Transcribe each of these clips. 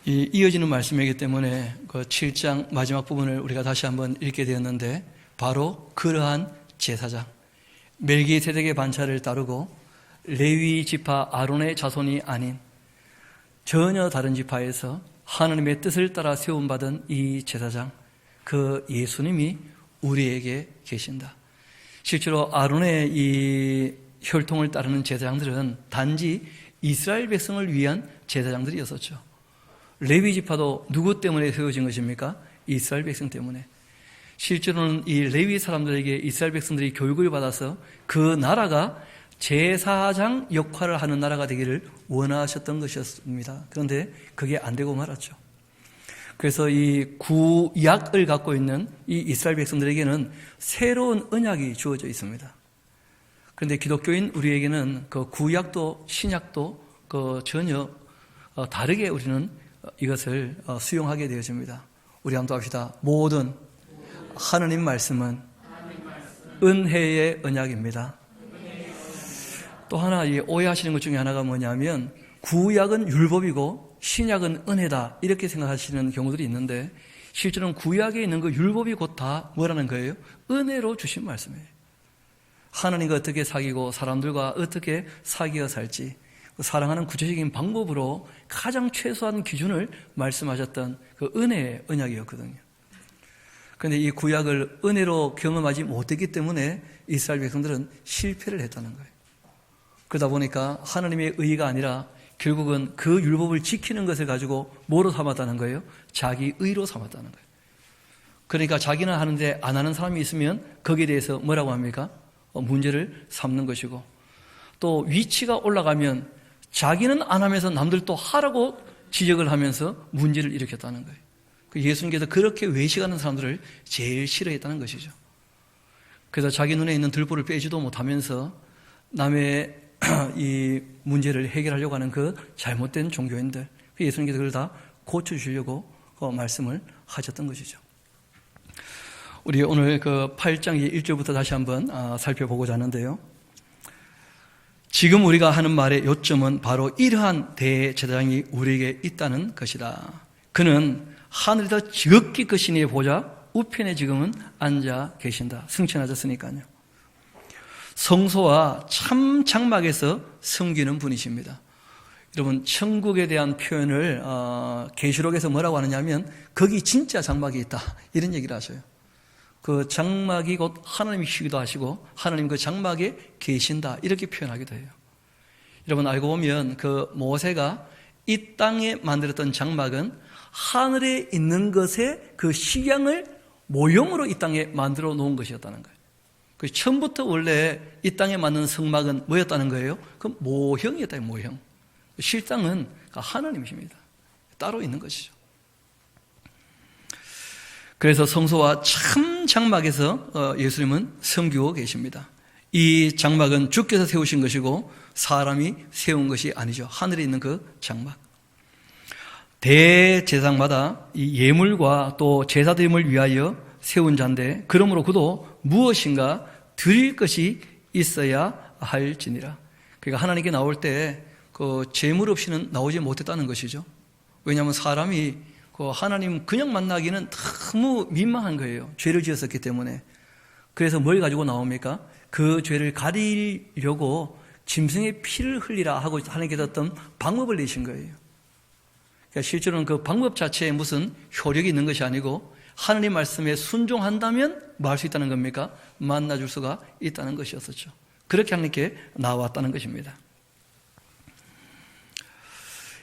이어지는 말씀이기 때문에 그 7장 마지막 부분을 우리가 다시 한번 읽게 되었는데, 바로 그러한 제사장, 멜기세덱의 반차를 따르고 레위 지파 아론의 자손이 아닌 전혀 다른 지파에서 하나님의 뜻을 따라 세움받은 이 제사장, 그 예수님이 우리에게 계신다. 실제로 아론의 이 혈통을 따르는 제사장들은 단지 이스라엘 백성을 위한 제사장들이었었죠. 레위 지파도 누구 때문에 세워진 것입니까? 이스라엘 백성 때문에. 실제로는 이 레위 사람들에게 이스라엘 백성들이 교육을 받아서 그 나라가 제사장 역할을 하는 나라가 되기를 원하셨던 것이었습니다. 그런데 그게 안 되고 말았죠. 그래서 이 구약을 갖고 있는 이 이스라엘 백성들에게는 새로운 언약이 주어져 있습니다. 그런데 기독교인 우리에게는 그 구약도 신약도 그 전혀 다르게 우리는 이것을 수용하게 되어집니다. 우리 한번 합시다. 모든 하느님 말씀은 은혜의 언약입니다. 또 하나 오해하시는 것 중에 하나가 뭐냐면, 구약은 율법이고 신약은 은혜다, 이렇게 생각하시는 경우들이 있는데, 실제로는 구약에 있는 그 율법이 곧 다 뭐라는 거예요? 은혜로 주신 말씀이에요. 하나님과 어떻게 사귀고 사람들과 어떻게 사귀어 살지, 사랑하는 구체적인 방법으로 가장 최소한 기준을 말씀하셨던 그 은혜의 언약이었거든요. 그런데 이 구약을 은혜로 경험하지 못했기 때문에 이스라엘 백성들은 실패를 했다는 거예요. 그러다 보니까 하나님의 의가 아니라 결국은 그 율법을 지키는 것을 가지고 뭐로 삼았다는 거예요? 자기 의로 삼았다는 거예요. 그러니까 자기는 하는데 안 하는 사람이 있으면 거기에 대해서 뭐라고 합니까? 문제를 삼는 것이고, 또 위치가 올라가면 자기는 안 하면서 남들 또 하라고 지적을 하면서 문제를 일으켰다는 거예요. 예수님께서 그렇게 외식하는 사람들을 제일 싫어했다는 것이죠. 그래서 자기 눈에 있는 들보를 빼지도 못하면서 남의 이 문제를 해결하려고 하는 그 잘못된 종교인들, 예수님께서 그걸 다 고쳐주시려고 말씀을 하셨던 것이죠. 우리 오늘 그 8장 1절부터 다시 한번 살펴보고자 하는데요. 지금 우리가 하는 말의 요점은 바로 이러한 대제사장이 우리에게 있다는 것이다. 그는 하늘에서 지극히 크신 이의 보좌 우편에 지금은 앉아 계신다. 승천하셨으니까요. 성소와 참 장막에서 섬기는 분이십니다. 여러분, 천국에 대한 표현을 계시록에서 뭐라고 하느냐면, 거기 진짜 장막이 있다, 이런 얘기를 하셔요. 그 장막이 곧 하나님이시기도 하시고 하나님 그 장막에 계신다, 이렇게 표현하기도 해요. 여러분, 알고 보면 그 모세가 이 땅에 만들었던 장막은 하늘에 있는 것의 그 식양을 모형으로 이 땅에 만들어 놓은 것이었다는 거예요. 그 처음부터 원래 이 땅에 만든 성막은 뭐였다는 거예요? 그 모형이었다, 모형. 실상은 하나님이십니다. 따로 있는 것이죠. 그래서 성소와 참 장막에서 예수님은 섬기고 계십니다. 이 장막은 주께서 세우신 것이고 사람이 세운 것이 아니죠. 하늘에 있는 그 장막. 대제사장마다 이 예물과 또 제사드림을 위하여 세운 자인데, 그러므로 그도 무엇인가 드릴 것이 있어야 할지니라. 그러니까 하나님께 나올 때 그 제물 없이는 나오지 못했다는 것이죠. 왜냐하면 사람이 그 하나님 그냥 만나기는 너무 민망한 거예요. 죄를 지었었기 때문에. 그래서 뭘 가지고 나옵니까? 그 죄를 가리려고 짐승의 피를 흘리라 하고 하나님께서 어떤 방법을 내신 거예요. 그러니까 실제로는 그 방법 자체에 무슨 효력이 있는 것이 아니고, 하나님 말씀에 순종한다면 뭐 할 수 있다는 겁니까? 만나줄 수가 있다는 것이었었죠. 그렇게 하나님께 나왔다는 것입니다.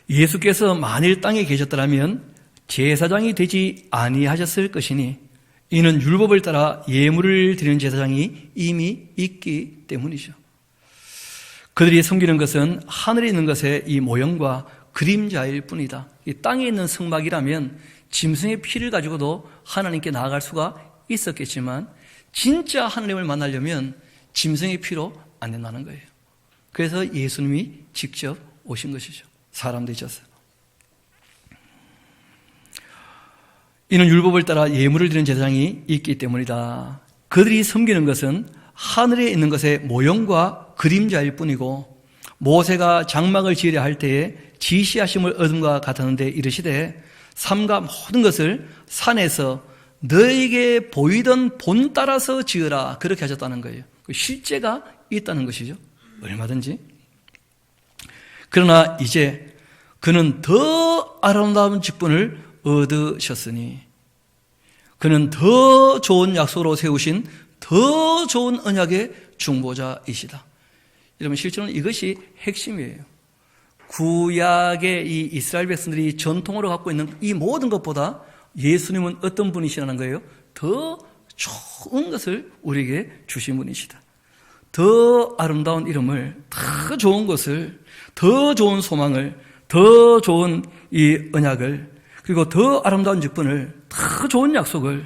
예수께서 만일 땅에 계셨더라면 제사장이 되지 아니하셨을 것이니, 이는 율법을 따라 예물을 드리는 제사장이 이미 있기 때문이죠. 그들이 섬기는 것은 하늘에 있는 것의 이 모형과 그림자일 뿐이다. 이 땅에 있는 성막이라면 짐승의 피를 가지고도 하나님께 나아갈 수가 있었겠지만, 진짜 하나님을 만나려면 짐승의 피로 안 된다는 거예요. 그래서 예수님이 직접 오신 것이죠. 사람 되셔서. 이는 율법을 따라 예물을 드리는 제사장이 있기 때문이다. 그들이 섬기는 것은 하늘에 있는 것의 모형과 그림자일 뿐이고, 모세가 장막을 지으려 할 때에 지시하심을 얻음과 같았는데 이르시되 삼가 모든 것을 산에서 너에게 보이던 본 따라서 지으라 그렇게 하셨다는 거예요. 실제가 있다는 것이죠. 얼마든지. 그러나 이제 그는 더 아름다운 직분을 얻으셨으니 그는 더 좋은 약속으로 세우신 더 좋은 언약의 중보자이시다. 여러분 실제로는 이것이 핵심이에요. 구약의 이 이스라엘 백성들이 전통으로 갖고 있는 이 모든 것보다 예수님은 어떤 분이시라는 거예요? 더 좋은 것을 우리에게 주신 분이시다. 더 아름다운 이름을, 더 좋은 것을, 더 좋은 소망을, 더 좋은 이 언약을, 그리고 더 아름다운 직분을, 더 좋은 약속을,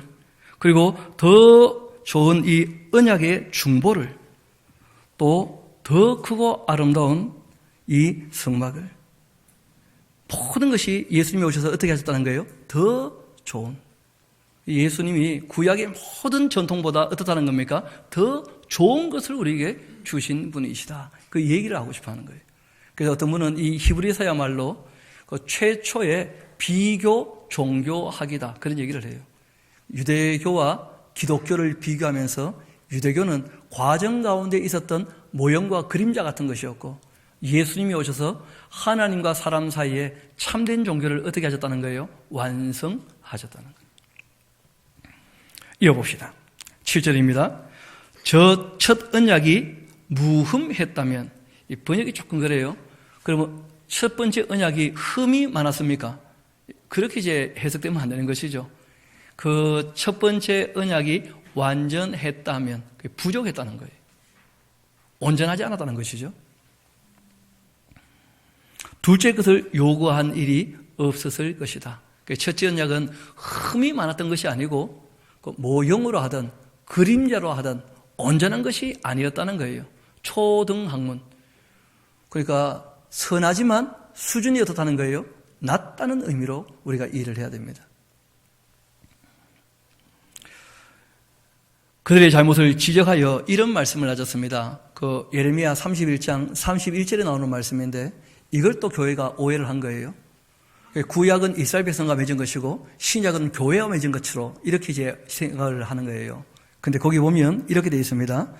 그리고 더 좋은 이 언약의 중보를, 또 더 크고 아름다운 이 성막을, 모든 것이 예수님이 오셔서 어떻게 하셨다는 거예요? 더 좋은. 예수님이 구약의 모든 전통보다 어떻다는 겁니까? 더 좋은 것을 우리에게 주신 분이시다. 그 얘기를 하고 싶어 하는 거예요. 그래서 어떤 분은 이 히브리서야말로 그 최초의 비교 종교학이다. 그런 얘기를 해요. 유대교와 기독교를 비교하면서 유대교는 과정 가운데 있었던 모형과 그림자 같은 것이었고 예수님이 오셔서 하나님과 사람 사이에 참된 종교를 어떻게 하셨다는 거예요? 완성하셨다는 거예요. 이어봅시다. 7절입니다. 저 첫 언약이 무흠했다면, 이 번역이 조금 그래요. 그러면 첫 번째 언약이 흠이 많았습니까? 그렇게 이제 해석되면 안 되는 것이죠. 그 첫 번째 언약이 완전했다면, 부족했다는 거예요. 온전하지 않았다는 것이죠. 둘째 것을 요구한 일이 없었을 것이다. 첫째 언약은 흠이 많았던 것이 아니고 모형으로 하든 그림자로 하든 온전한 것이 아니었다는 거예요. 초등학문. 그러니까 선하지만 수준이 어떻다는 거예요? 낮다는 의미로 우리가 이해를 해야 됩니다. 그들의 잘못을 지적하여 이런 말씀을 하셨습니다. 그 예레미야 31장 31절에 나오는 말씀인데 이걸 또 교회가 오해를 한 거예요. 구약은 이스라엘 백성과 맺은 것이고 신약은 교회와 맺은 것으로 이렇게 이제 생각을 하는 거예요. 근데 거기 보면 이렇게 되어 있습니다.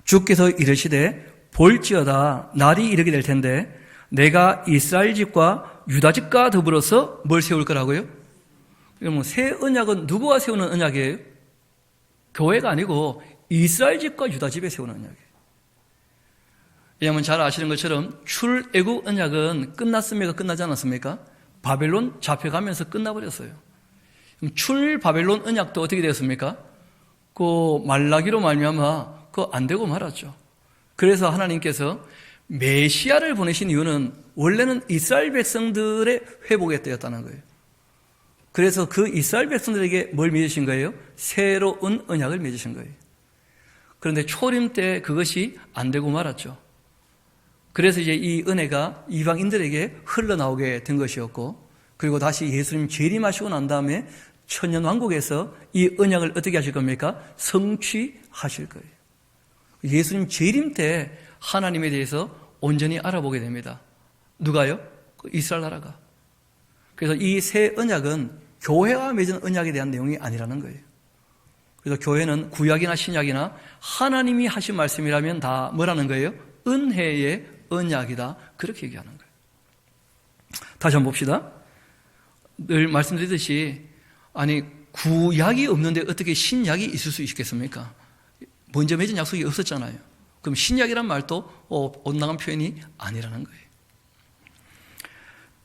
주께서 이르시되 볼지어다 날이 이르게 될 텐데 내가 이스라엘 집과 유다 집과 더불어서 뭘 세울 거라고요? 그러면 새 언약은 누구와 세우는 언약이에요? 교회가 아니고 이스라엘 집과 유다 집에 세우는 언약이에요. 왜냐하면 잘 아시는 것처럼 출애굽 언약은 끝났습니까? 끝나지 않았습니까? 바벨론 잡혀가면서 끝나버렸어요. 그럼 출바벨론 언약도 어떻게 되었습니까? 그 말라기로 말미암아 그거 안 되고 말았죠. 그래서 하나님께서 메시아를 보내신 이유는 원래는 이스라엘 백성들의 회복에 되었다는 거예요. 그래서 그 이스라엘 백성들에게 뭘 맺으신 거예요? 새로운 언약을 맺으신 거예요. 그런데 초림 때 그것이 안 되고 말았죠. 그래서 이제 이 은혜가 이방인들에게 흘러나오게 된 것이었고, 그리고 다시 예수님 재림하시고 난 다음에 천년왕국에서 이 언약을 어떻게 하실 겁니까? 성취하실 거예요. 예수님 재림 때 하나님에 대해서 온전히 알아보게 됩니다. 누가요? 이스라엘 나라가. 그래서 이 새 언약은 교회와 맺은 언약에 대한 내용이 아니라는 거예요. 그래서 교회는 구약이나 신약이나 하나님이 하신 말씀이라면 다 뭐라는 거예요? 은혜의 언약이다. 그렇게 얘기하는 거예요. 다시 한번 봅시다. 늘 말씀드리듯이 아니 구약이 없는데 어떻게 신약이 있을 수 있겠습니까? 먼저 맺은 약속이 없었잖아요. 그럼 신약이란 말도 온당한 표현이 아니라는 거예요.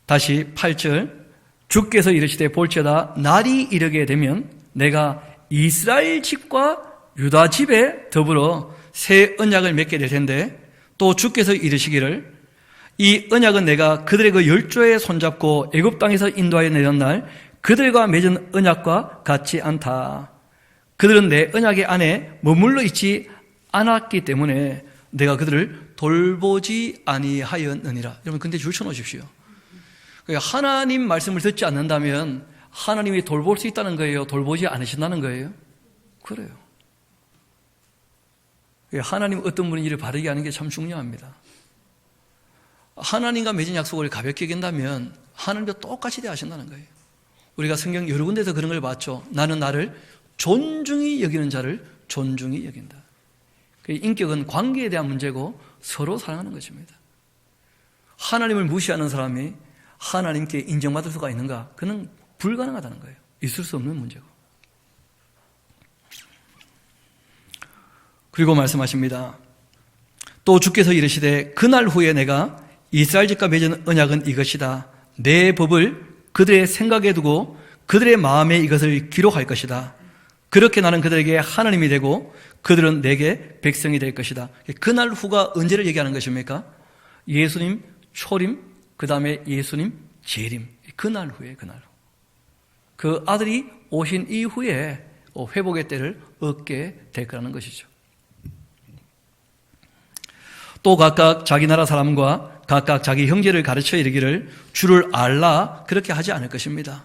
다시 8절 주께서 이르시되 볼지어다 날이 이르게 되면 내가 이스라엘 집과 유다 집에 더불어 새 언약을 맺게 될 텐데 또 주께서 이르시기를 이 언약은 내가 그들의 그 열조에 손잡고 애굽 땅에서 인도하여 내던 날 그들과 맺은 언약과 같지 않다. 그들은 내 언약의 안에 머물러 있지 않았기 때문에 내가 그들을 돌보지 아니하였느니라. 여러분 근데 줄 쳐놓으십시오. 하나님 말씀을 듣지 않는다면 하나님이 돌볼 수 있다는 거예요? 돌보지 않으신다는 거예요? 그래요. 하나님 어떤 분인지를 바르게 아는 게 참 중요합니다. 하나님과 맺은 약속을 가볍게 여긴다면 하나님도 똑같이 대하신다는 거예요. 우리가 성경 여러 군데서 그런 걸 봤죠. 나는 나를 존중히 여기는 자를 존중히 여긴다. 인격은 관계에 대한 문제고 서로 사랑하는 것입니다. 하나님을 무시하는 사람이 하나님께 인정받을 수가 있는가? 그는 불가능하다는 거예요. 있을 수 없는 문제고. 그리고 말씀하십니다. 또 주께서 이르시되 그날 후에 내가 이스라엘 집과 맺은 언약은 이것이다. 내 법을 그들의 생각에 두고 그들의 마음에 이것을 기록할 것이다. 그렇게 나는 그들에게 하나님이 되고 그들은 내게 백성이 될 것이다. 그날 후가 언제를 얘기하는 것입니까? 예수님 초림, 그 다음에 예수님 재림. 그날 후에 그날 후. 그 아들이 오신 이후에 회복의 때를 얻게 될 거라는 것이죠. 또 각각 자기 나라 사람과 각각 자기 형제를 가르쳐 이르기를 주를 알라 그렇게 하지 않을 것입니다.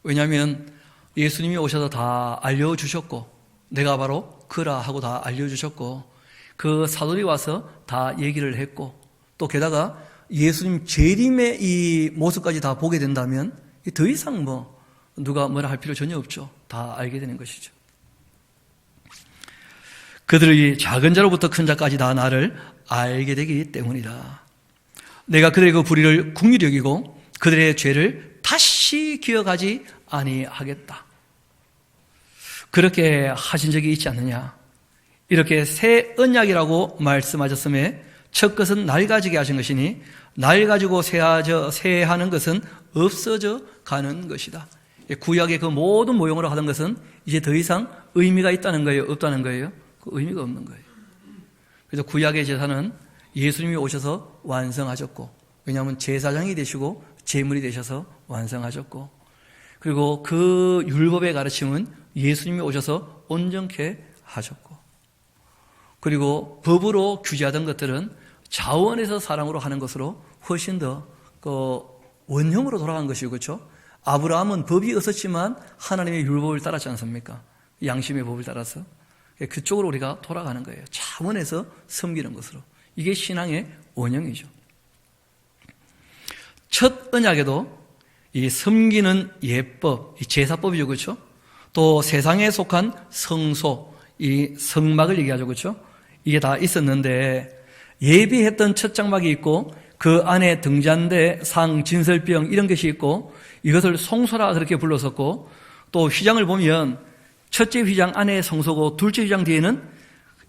왜냐하면 예수님이 오셔서 다 알려주셨고 내가 바로 그라 하고 다 알려주셨고 그 사도들이 와서 다 얘기를 했고 또 게다가 예수님 재림의 이 모습까지 다 보게 된다면 더 이상 누가 뭐라 할 필요 전혀 없죠. 다 알게 되는 것이죠. 그들의 작은 자로부터 큰 자까지 다 나를 알게 되기 때문이다. 내가 그들의 그 불의를 긍휼히 여기고 그들의 죄를 다시 기억하지 아니하겠다. 그렇게 하신 적이 있지 않느냐. 이렇게 새 언약이라고 말씀하셨음에 첫 것은 날 가지게 하신 것이니 날 가지고 새하는 것은 없어져 가는 것이다. 구약의 그 모든 모형으로 하던 것은 이제 더 이상 의미가 있다는 거예요? 없다는 거예요? 그 의미가 없는 거예요. 그래서 구약의 제사는 예수님이 오셔서 완성하셨고 왜냐하면 제사장이 되시고 제물이 되셔서 완성하셨고 그리고 그 율법의 가르침은 예수님이 오셔서 온전케 하셨고 그리고 법으로 규제하던 것들은 자원에서 사랑으로 하는 것으로 훨씬 더 원형으로 돌아간 것이고 그렇죠? 아브라함은 법이 없었지만 하나님의 율법을 따랐지 않습니까? 양심의 법을 따라서 그쪽으로 우리가 돌아가는 거예요. 자원에서 섬기는 것으로. 이게 신앙의 원형이죠. 첫 언약에도 이 섬기는 예법, 이 제사법이죠, 그렇죠? 또 세상에 속한 성소, 이 성막을 얘기하죠, 그렇죠? 이게 다 있었는데 예비했던 첫 장막이 있고 그 안에 등잔대, 상, 진설병 이런 것이 있고 이것을 송소라 그렇게 불렀었고 또 휘장을 보면 첫째 휘장 안에 성소고 둘째 휘장 뒤에는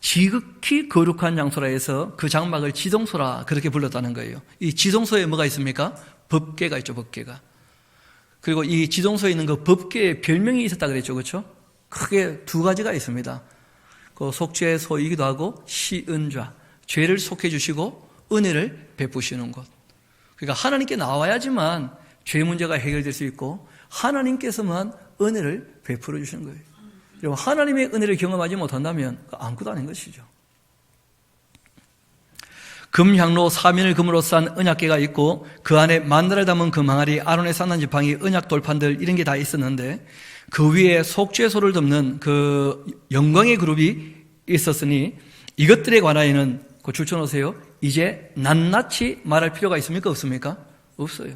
지극히 거룩한 장소라 해서 그 장막을 지성소라 그렇게 불렀다는 거예요. 이 지성소에 뭐가 있습니까? 법궤가 있죠, 법궤가. 그리고 이 지성소에 있는 그 법궤에 별명이 있었다 그랬죠, 그렇죠? 크게 두 가지가 있습니다. 그 속죄소이기도 하고 시은좌, 죄를 속해 주시고 은혜를 베푸시는 곳. 그러니까 하나님께 나와야지만 죄 문제가 해결될 수 있고 하나님께서만 은혜를 베풀어 주시는 거예요. 여러분, 하나님의 은혜를 경험하지 못한다면 아무것도 아닌 것이죠. 금향로 사면을 금으로 싼 언약궤가 있고 그 안에 만나를 담은 그 망아리, 아론의 싼난 지팡이, 언약 돌판들 이런 게 다 있었는데 그 위에 속죄소를 덮는 그 영광의 그룹이 있었으니 이것들에 관하여는 그 줄쳐놓으세요. 이제 낱낱이 말할 필요가 있습니까? 없습니까? 없어요.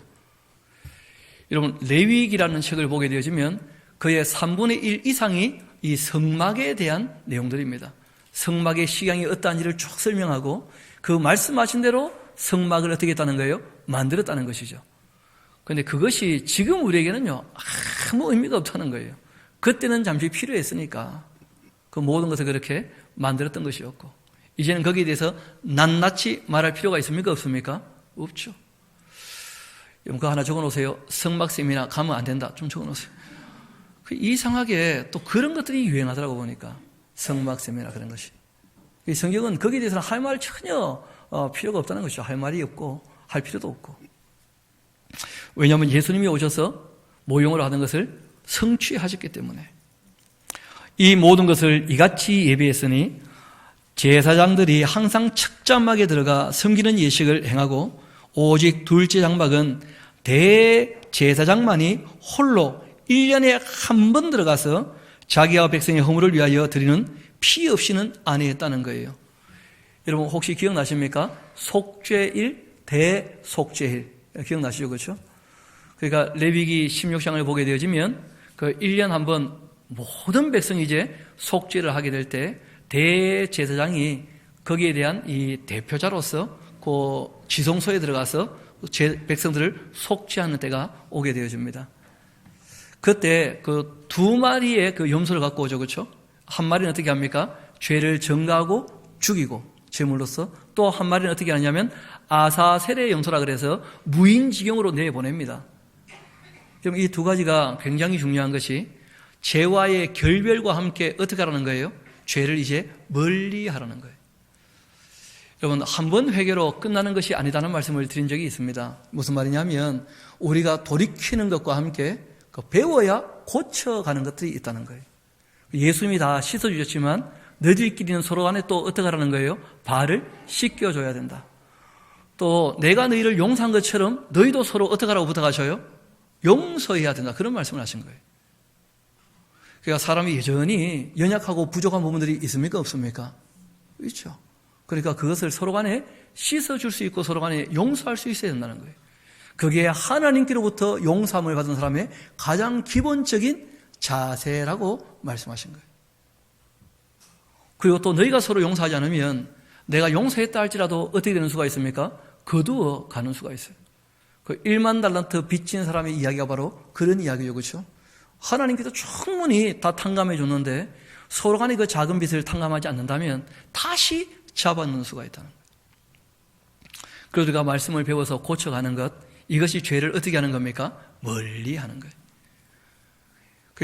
여러분, 레위기라는 책을 보게 되어지면 그의 3분의 1 이상이 이 성막에 대한 내용들입니다. 성막의 식양이 어떠한지를 쭉 설명하고 그 말씀하신 대로 성막을 어떻게 했다는 거예요? 만들었다는 것이죠. 그런데 그것이 지금 우리에게는요 아무 의미가 없다는 거예요. 그때는 잠시 필요했으니까 그 모든 것을 그렇게 만들었던 것이었고 이제는 거기에 대해서 낱낱이 말할 필요가 있습니까? 없습니까? 없죠. 여러분 그거 하나 적어놓으세요. 성막 세미나 가면 안 된다. 좀 적어놓으세요. 이상하게 또 그런 것들이 유행하더라고 보니까 성막 세미나 그런 것이. 이 성경은 거기에 대해서는 할 말 전혀 필요가 없다는 것이죠. 할 말이 없고 할 필요도 없고. 왜냐하면 예수님이 오셔서 모형으로 하는 것을 성취하셨기 때문에. 이 모든 것을 이같이 예비했으니 제사장들이 항상 첫 장막에 들어가 섬기는 예식을 행하고 오직 둘째 장막은 대제사장만이 홀로 1년에 한 번 들어가서 자기와 백성의 허물을 위하여 드리는 피 없이는 안 했다는 거예요. 여러분 혹시 기억나십니까? 속죄일, 대속죄일. 기억나시죠? 그렇죠? 그러니까 레위기 16장을 보게 되어지면 그 1년 한번 모든 백성이 이제 속죄를 하게 될 때 대제사장이 거기에 대한 이 대표자로서 그 지성소에 들어가서 백성들을 속죄하는 때가 오게 되어집니다. 그때 그 두 마리의 그 염소를 갖고 오죠. 그렇죠? 한 마리는 어떻게 합니까? 죄를 전가하고 죽이고 제물로서, 또 한 마리는 어떻게 하냐면 아사셀의 염소라 그래서 무인지경으로 내보냅니다. 그럼 이 두 가지가 굉장히 중요한 것이 죄와의 결별과 함께 어떻게 하라는 거예요? 죄를 이제 멀리 하라는 거예요. 여러분, 한 번 회개로 끝나는 것이 아니다는 말씀을 드린 적이 있습니다. 무슨 말이냐면 우리가 돌이키는 것과 함께 배워야 고쳐가는 것들이 있다는 거예요. 예수님이 다 씻어주셨지만 너희들끼리는 서로 간에 또 어떻게 하라는 거예요? 발을 씻겨줘야 된다. 또 내가 너희를 용서한 것처럼 너희도 서로 어떻게 하라고 부탁하셔요? 용서해야 된다. 그런 말씀을 하신 거예요. 그러니까 사람이 여전히 연약하고 부족한 부분들이 있습니까? 없습니까? 있죠. 그러니까 그것을 서로 간에 씻어줄 수 있고 서로 간에 용서할 수 있어야 된다는 거예요. 그게 하나님께로부터 용서함을 받은 사람의 가장 기본적인 자세라고 말씀하신 거예요. 그리고 또 너희가 서로 용서하지 않으면 내가 용서했다 할지라도 어떻게 되는 수가 있습니까? 거두어 가는 수가 있어요. 그 1만 달란트 빚진 사람의 이야기가 바로 그런 이야기죠. 그렇죠? 하나님께서 충분히 다 탕감해 줬는데 서로 간에 그 작은 빚을 탕감하지 않는다면 다시 잡아놓는 수가 있다는 거예요. 그래서 우리가 말씀을 배워서 고쳐가는 것, 이것이 죄를 어떻게 하는 겁니까? 멀리 하는 거예요.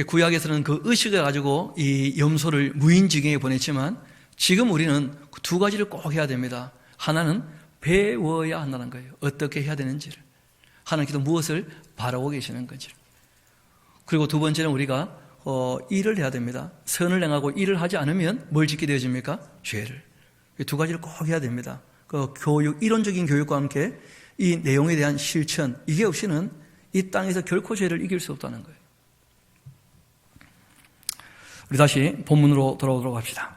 구약에서는 그 의식을 가지고 이 염소를 무인지경에 보냈지만 지금 우리는 두 가지를 꼭 해야 됩니다. 하나는 배워야 한다는 거예요. 어떻게 해야 되는지를. 하나님께서 무엇을 바라고 계시는 건지를. 그리고 두 번째는 우리가 일을 해야 됩니다. 선을 행하고 일을 하지 않으면 뭘 짓게 되어집니까? 죄를. 두 가지를 꼭 해야 됩니다. 그 교육, 이론적인 교육과 함께 이 내용에 대한 실천, 이게 없이는 이 땅에서 결코 죄를 이길 수 없다는 거예요. 우리 다시 본문으로 돌아오도록 합시다.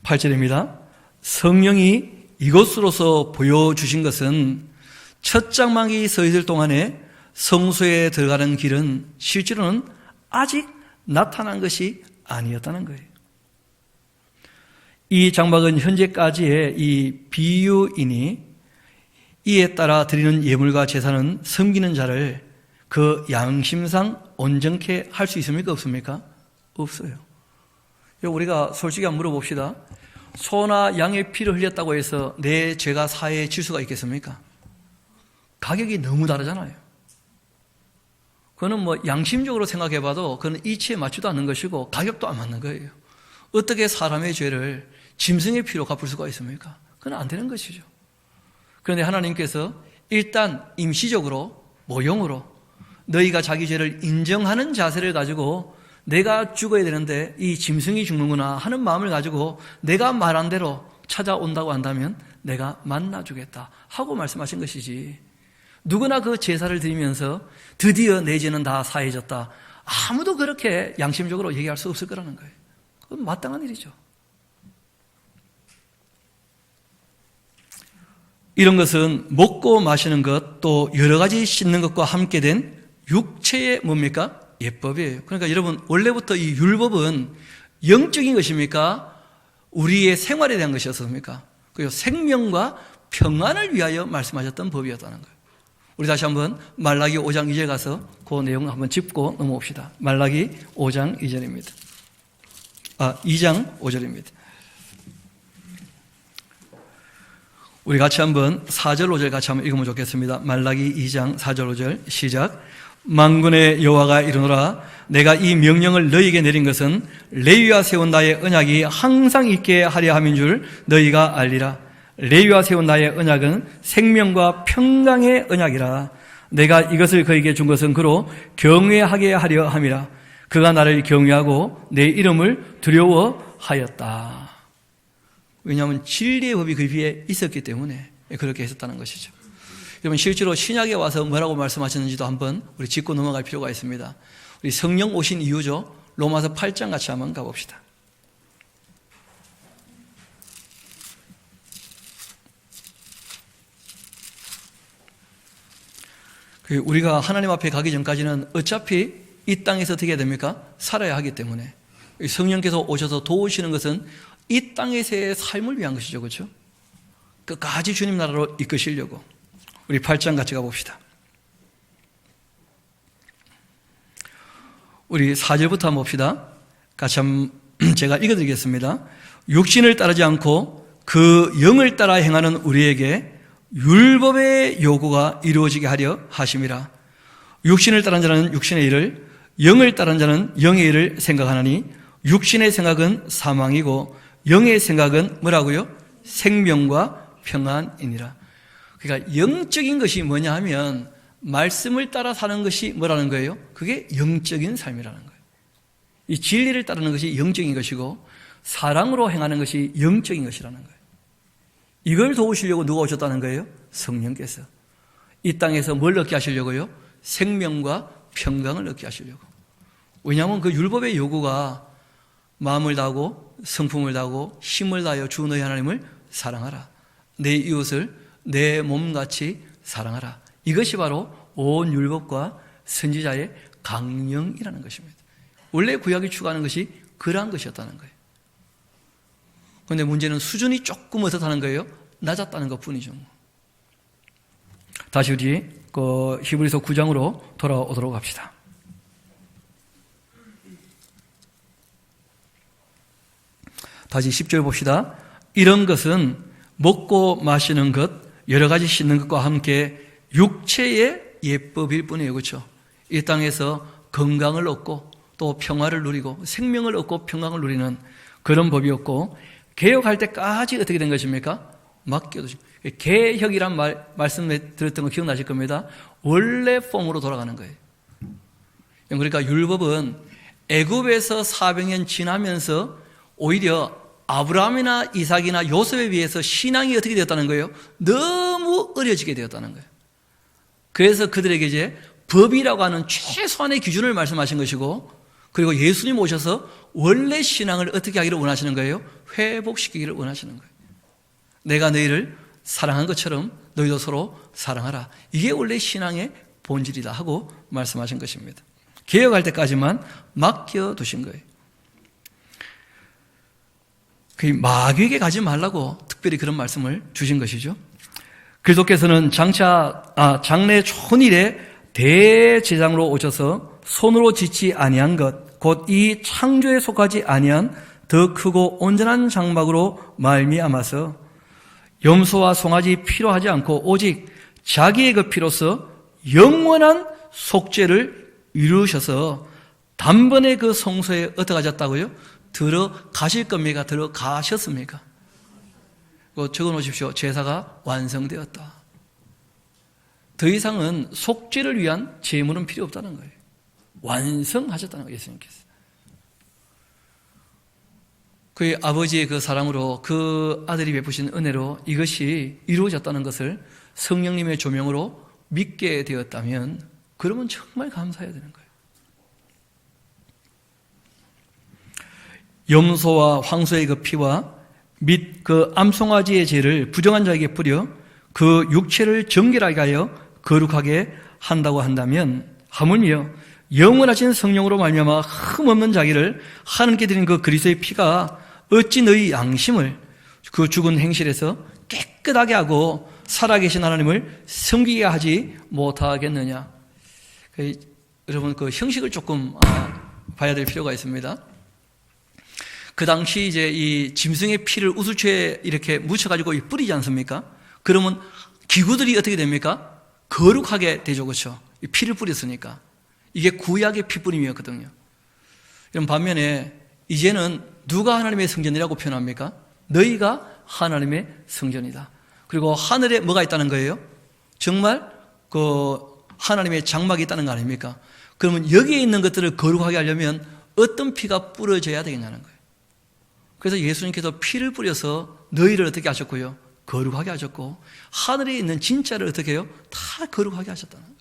8절입니다. 성령이 이것으로서 보여주신 것은 첫 장막이 서 있을 동안에 성소에 들어가는 길은 실제로는 아직 나타난 것이 아니었다는 거예요. 이 장막은 현재까지의 이 비유이니 이에 따라 드리는 예물과 제사는 섬기는 자를 그 양심상 온전케 할 수 있습니까? 없습니까? 없어요. 우리가 솔직히 한번 물어봅시다. 소나 양의 피를 흘렸다고 해서 내 죄가 사해질 수가 있겠습니까? 가격이 너무 다르잖아요. 그거는 뭐 양심적으로 생각해봐도 그건 이치에 맞지도 않는 것이고 가격도 안 맞는 거예요. 어떻게 사람의 죄를 짐승의 피로 갚을 수가 있습니까? 그건 안 되는 것이죠. 그런데 하나님께서 일단 임시적으로 모형으로 너희가 자기 죄를 인정하는 자세를 가지고 내가 죽어야 되는데 이 짐승이 죽는구나 하는 마음을 가지고 내가 말한 대로 찾아온다고 한다면 내가 만나주겠다 하고 말씀하신 것이지, 누구나 그 제사를 드리면서 드디어 내 죄는 다 사해졌다, 아무도 그렇게 양심적으로 얘기할 수 없을 거라는 거예요. 그건 마땅한 일이죠. 이런 것은 먹고 마시는 것, 또 여러 가지 씻는 것과 함께 된 육체의 뭡니까? 예법이에요. 그러니까 여러분, 원래부터 이 율법은 영적인 것입니까? 우리의 생활에 대한 것이었습니까? 그리고 생명과 평안을 위하여 말씀하셨던 법이었다는 거예요. 우리 다시 한번 말라기 5장 2절 가서 그 내용을 한번 짚고 넘어옵시다. 말라기 5장 2절입니다. 2장 5절입니다. 우리 같이 한번 4절 5절 같이 한번 읽으면 좋겠습니다. 말라기 2장 4절 5절 시작. 만군의 여호와가 이르노라, 내가 이 명령을 너희에게 내린 것은 레위와 세운 나의 언약이 항상 있게 하려 함인 줄 너희가 알리라. 레위와 세운 나의 언약은 생명과 평강의 언약이라. 내가 이것을 그에게 준 것은 그로 경외하게 하려 함이라. 그가 나를 경외하고 내 이름을 두려워하였다. 왜냐하면 진리의 법이 그 위에 있었기 때문에 그렇게 했었다는 것이죠. 여러분, 실제로 신약에 와서 뭐라고 말씀하셨는지도 한번 우리 짚고 넘어갈 필요가 있습니다. 우리 성령 오신 이유죠. 로마서 8장 같이 한번 가봅시다. 우리가 하나님 앞에 가기 전까지는 어차피 이 땅에서 어떻게 해야 됩니까? 살아야 하기 때문에 성령께서 오셔서 도우시는 것은 이 땅에서의 삶을 위한 것이죠. 그렇죠? 끝까지 주님 나라로 이끄시려고. 우리 8장 같이 가봅시다. 우리 4절부터 한번 봅시다. 같이 한번 제가 읽어드리겠습니다. 육신을 따르지 않고 그 영을 따라 행하는 우리에게 율법의 요구가 이루어지게 하려 하심이라. 육신을 따른 자는 육신의 일을, 영을 따른 자는 영의 일을 생각하나니 육신의 생각은 사망이고 영의 생각은 뭐라고요? 생명과 평안이니라. 그러니까 영적인 것이 뭐냐 하면 말씀을 따라 사는 것이 뭐라는 거예요? 그게 영적인 삶이라는 거예요. 이 진리를 따르는 것이 영적인 것이고 사랑으로 행하는 것이 영적인 것이라는 거예요. 이걸 도우시려고 누가 오셨다는 거예요? 성령께서. 이 땅에서 뭘 얻게 하시려고요? 생명과 평강을 얻게 하시려고. 왜냐하면 그 율법의 요구가 마음을 다하고 성품을 다하고 힘을 다하여 주 너희 하나님을 사랑하라. 내 이웃을 내 몸같이 사랑하라. 이것이 바로 온 율법과 선지자의 강령이라는 것입니다. 원래 구약이 추구하는 것이 그러한 것이었다는 거예요. 그런데 문제는 수준이 조금 어떻다는 거예요? 낮았다는 것 뿐이죠. 다시 우리 히브리서 9장으로 돌아오도록 합시다. 다시 10절 봅시다. 이런 것은 먹고 마시는 것, 여러 가지 씻는 것과 함께 육체의 예법일 뿐이에요. 그렇죠? 이 땅에서 건강을 얻고 또 평화를 누리고 생명을 얻고 평강을 누리는 그런 법이었고, 개혁할 때까지 어떻게 된 것입니까? 맡겨두십니다. 개혁이란 말씀에 들었던 거 기억나실 겁니다. 원래 폼으로 돌아가는 거예요. 그러니까 율법은 애굽에서 400년 지나면서 오히려 아브라함이나 이삭이나 요셉에 비해서 신앙이 어떻게 되었다는 거예요? 너무 어려지게 되었다는 거예요. 그래서 그들에게 이제 법이라고 하는 최소한의 기준을 말씀하신 것이고, 그리고 예수님 오셔서 원래 신앙을 어떻게 하기를 원하시는 거예요? 회복시키기를 원하시는 거예요. 내가 너희를 사랑한 것처럼 너희도 서로 사랑하라. 이게 원래 신앙의 본질이다 하고 말씀하신 것입니다. 개혁할 때까지만 맡겨두신 거예요. 마귀에게 가지 말라고 특별히 그런 말씀을 주신 것이죠. 그리스도께서는 장래 초일에 대제장으로 오셔서 손으로 짓지 아니한 것, 곧 이 창조에 속하지 아니한 더 크고 온전한 장막으로 말미암아서 염소와 송아지 필요하지 않고 오직 자기의 그 피로서 영원한 속죄를 이루셔서 단번에 그 성소에 어떻게 하셨다고요? 들어가실 겁니까? 들어가셨습니까? 적어 놓으십시오. 제사가 완성되었다. 더 이상은 속죄를 위한 제물은 필요 없다는 거예요. 완성하셨다는 거예요, 예수님께서. 그의 아버지의 그 사랑으로 그 아들이 베푸신 은혜로 이것이 이루어졌다는 것을 성령님의 조명으로 믿게 되었다면 그러면 정말 감사해야 되는 거예요. 염소와 황소의 그 피와 및 그 암송아지의 죄를 부정한 자에게 뿌려 그 육체를 정결하게 하여 거룩하게 한다고 한다면 하물며 영원하신 성령으로 말미암아 흠없는 자기를 하나님께 드린 그 그리스도의 피가 어찌 너희 양심을 그 죽은 행실에서 깨끗하게 하고 살아계신 하나님을 섬기게 하지 못하겠느냐. 여러분 그 형식을 조금 봐야 될 필요가 있습니다. 그 당시 이제 이 짐승의 피를 우슬초에 이렇게 묻혀가지고 뿌리지 않습니까? 그러면 기구들이 어떻게 됩니까? 거룩하게 되죠. 그렇죠? 피를 뿌렸으니까. 이게 구약의 피뿌림이었거든요. 그럼 반면에 이제는 누가 하나님의 성전이라고 표현합니까? 너희가 하나님의 성전이다. 그리고 하늘에 뭐가 있다는 거예요? 정말 그 하나님의 장막이 있다는 거 아닙니까? 그러면 여기에 있는 것들을 거룩하게 하려면 어떤 피가 뿌려져야 되겠냐는 거예요. 그래서 예수님께서 피를 뿌려서 너희를 어떻게 하셨고요? 거룩하게 하셨고, 하늘에 있는 진짜를 어떻게 해요? 다 거룩하게 하셨다는 거예요.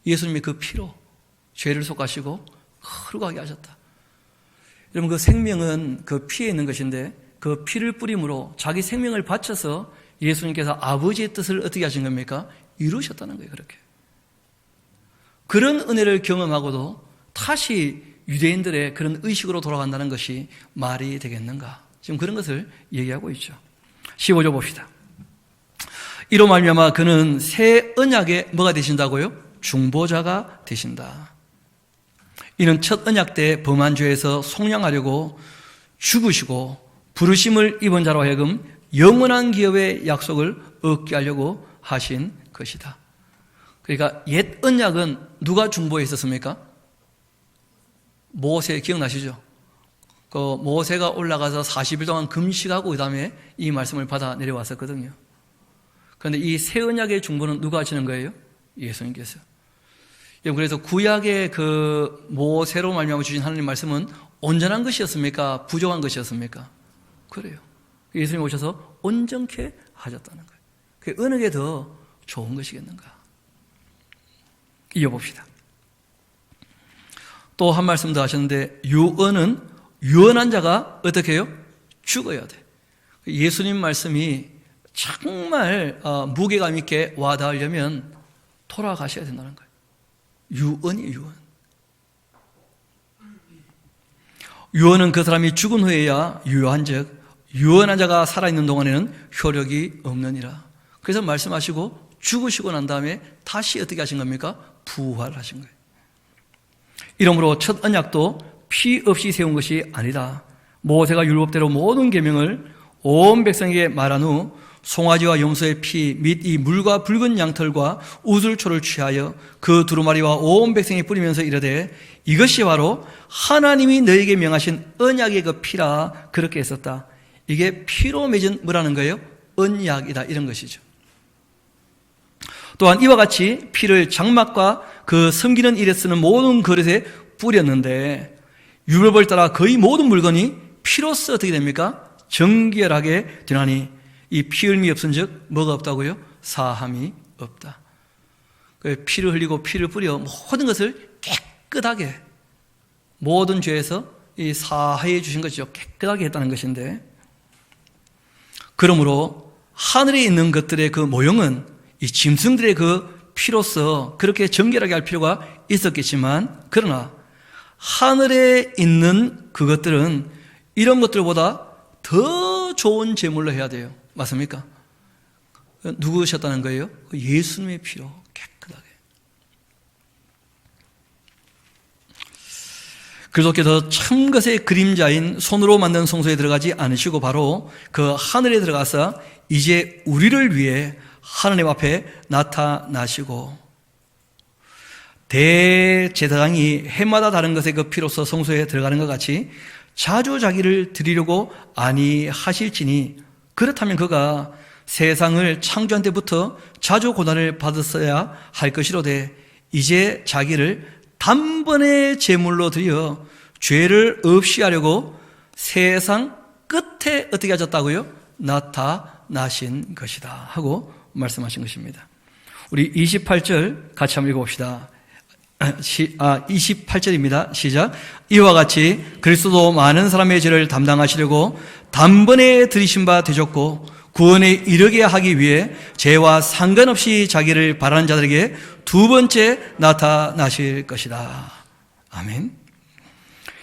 예수님이 그 피로 죄를 속하시고 거룩하게 하셨다. 여러분 그 생명은 그 피에 있는 것인데 그 피를 뿌림으로 자기 생명을 바쳐서 예수님께서 아버지의 뜻을 어떻게 하신 겁니까? 이루셨다는 거예요. 그렇게. 그런 은혜를 경험하고도 다시 유대인들의 그런 의식으로 돌아간다는 것이 말이 되겠는가? 지금 그런 것을 얘기하고 있죠. 15절 봅시다. 이로 말미암아 그는 새 언약의 뭐가 되신다고요? 중보자가 되신다. 이는 첫 언약 때 범한 죄에서 속량하려고 죽으시고 부르심을 입은 자로 하여금 영원한 기업의 약속을 얻게 하려고 하신 것이다. 그러니까 옛 언약은 누가 중보에 있었습니까? 모세 기억나시죠? 그 모세가 올라가서 40일 동안 금식하고 그 다음에 이 말씀을 받아 내려왔었거든요. 그런데 이 새 언약의 중보는 누가 하시는 거예요? 예수님께서. 그래서 구약의 그 모세로 말미암아 주신 하나님 말씀은 온전한 것이었습니까? 부족한 것이었습니까? 그래요. 예수님이 오셔서 온전케 하셨다는 거예요. 그 어느 게 더 좋은 것이겠는가? 이어봅시다. 또 한 말씀 더 하셨는데, 유언은 유언한 자가 어떻게 해요? 죽어야 돼. 예수님 말씀이 정말 무게감 있게 와닿으려면 돌아가셔야 된다는 거예요. 유언이에요, 유언. 유언은 그 사람이 죽은 후에야 유효한 즉 유언한 자가 살아있는 동안에는 효력이 없느니라. 그래서 말씀하시고 죽으시고 난 다음에 다시 어떻게 하신 겁니까? 부활하신 거예요. 이러므로 첫 언약도 피 없이 세운 것이 아니다. 모세가 율법대로 모든 계명을 온 백성에게 말한 후 송아지와 염소의 피 및 이 물과 붉은 양털과 우슬초를 취하여 그 두루마리와 온 백성이 뿌리면서 이르되 이것이 바로 하나님이 너에게 명하신 언약의 그 피라 그렇게 했었다. 이게 피로 맺은 뭐라는 거예요? 언약이다 이런 것이죠. 또한 이와 같이 피를 장막과 그 섬기는 일에 쓰는 모든 그릇에 뿌렸는데 율법을 따라 거의 모든 물건이 피로써 어떻게 됩니까? 정결하게 되나니 이 피흘미 없은즉 뭐가 없다고요? 사함이 없다. 피를 흘리고 피를 뿌려 모든 것을 깨끗하게 모든 죄에서 이 사하해 주신 것이죠. 깨끗하게 했다는 것인데, 그러므로 하늘에 있는 것들의 그 모형은 이 짐승들의 그 피로서 그렇게 정결하게 할 필요가 있었겠지만, 그러나 하늘에 있는 그것들은 이런 것들보다 더 좋은 제물로 해야 돼요. 맞습니까? 누구셨다는 거예요? 예수님의 피로 깨끗하게. 그리스도께서 참 것의 그림자인 손으로 만든 성소에 들어가지 않으시고 바로 그 하늘에 들어가서 이제 우리를 위해 하나님 앞에 나타나시고, 대제사장이 해마다 다른 것의 그 피로서 성소에 들어가는 것 같이 자주 자기를 드리려고 아니하실지니, 그렇다면 그가 세상을 창조한 때부터 자주 고난을 받았어야 할 것이로되 이제 자기를 단번에 제물로 드려 죄를 없이 하려고 세상 끝에 어떻게 하셨다고요? 나타나신 것이다 하고 말씀하신 것입니다. 우리 28절 같이 한번 읽어봅시다. 28절입니다. 시작. 이와 같이 그리스도도 많은 사람의 죄를 담당하시려고 단번에 들이신 바 되셨고 구원에 이르게 하기 위해 죄와 상관없이 자기를 바라는 자들에게 두 번째 나타나실 것이다. 아멘.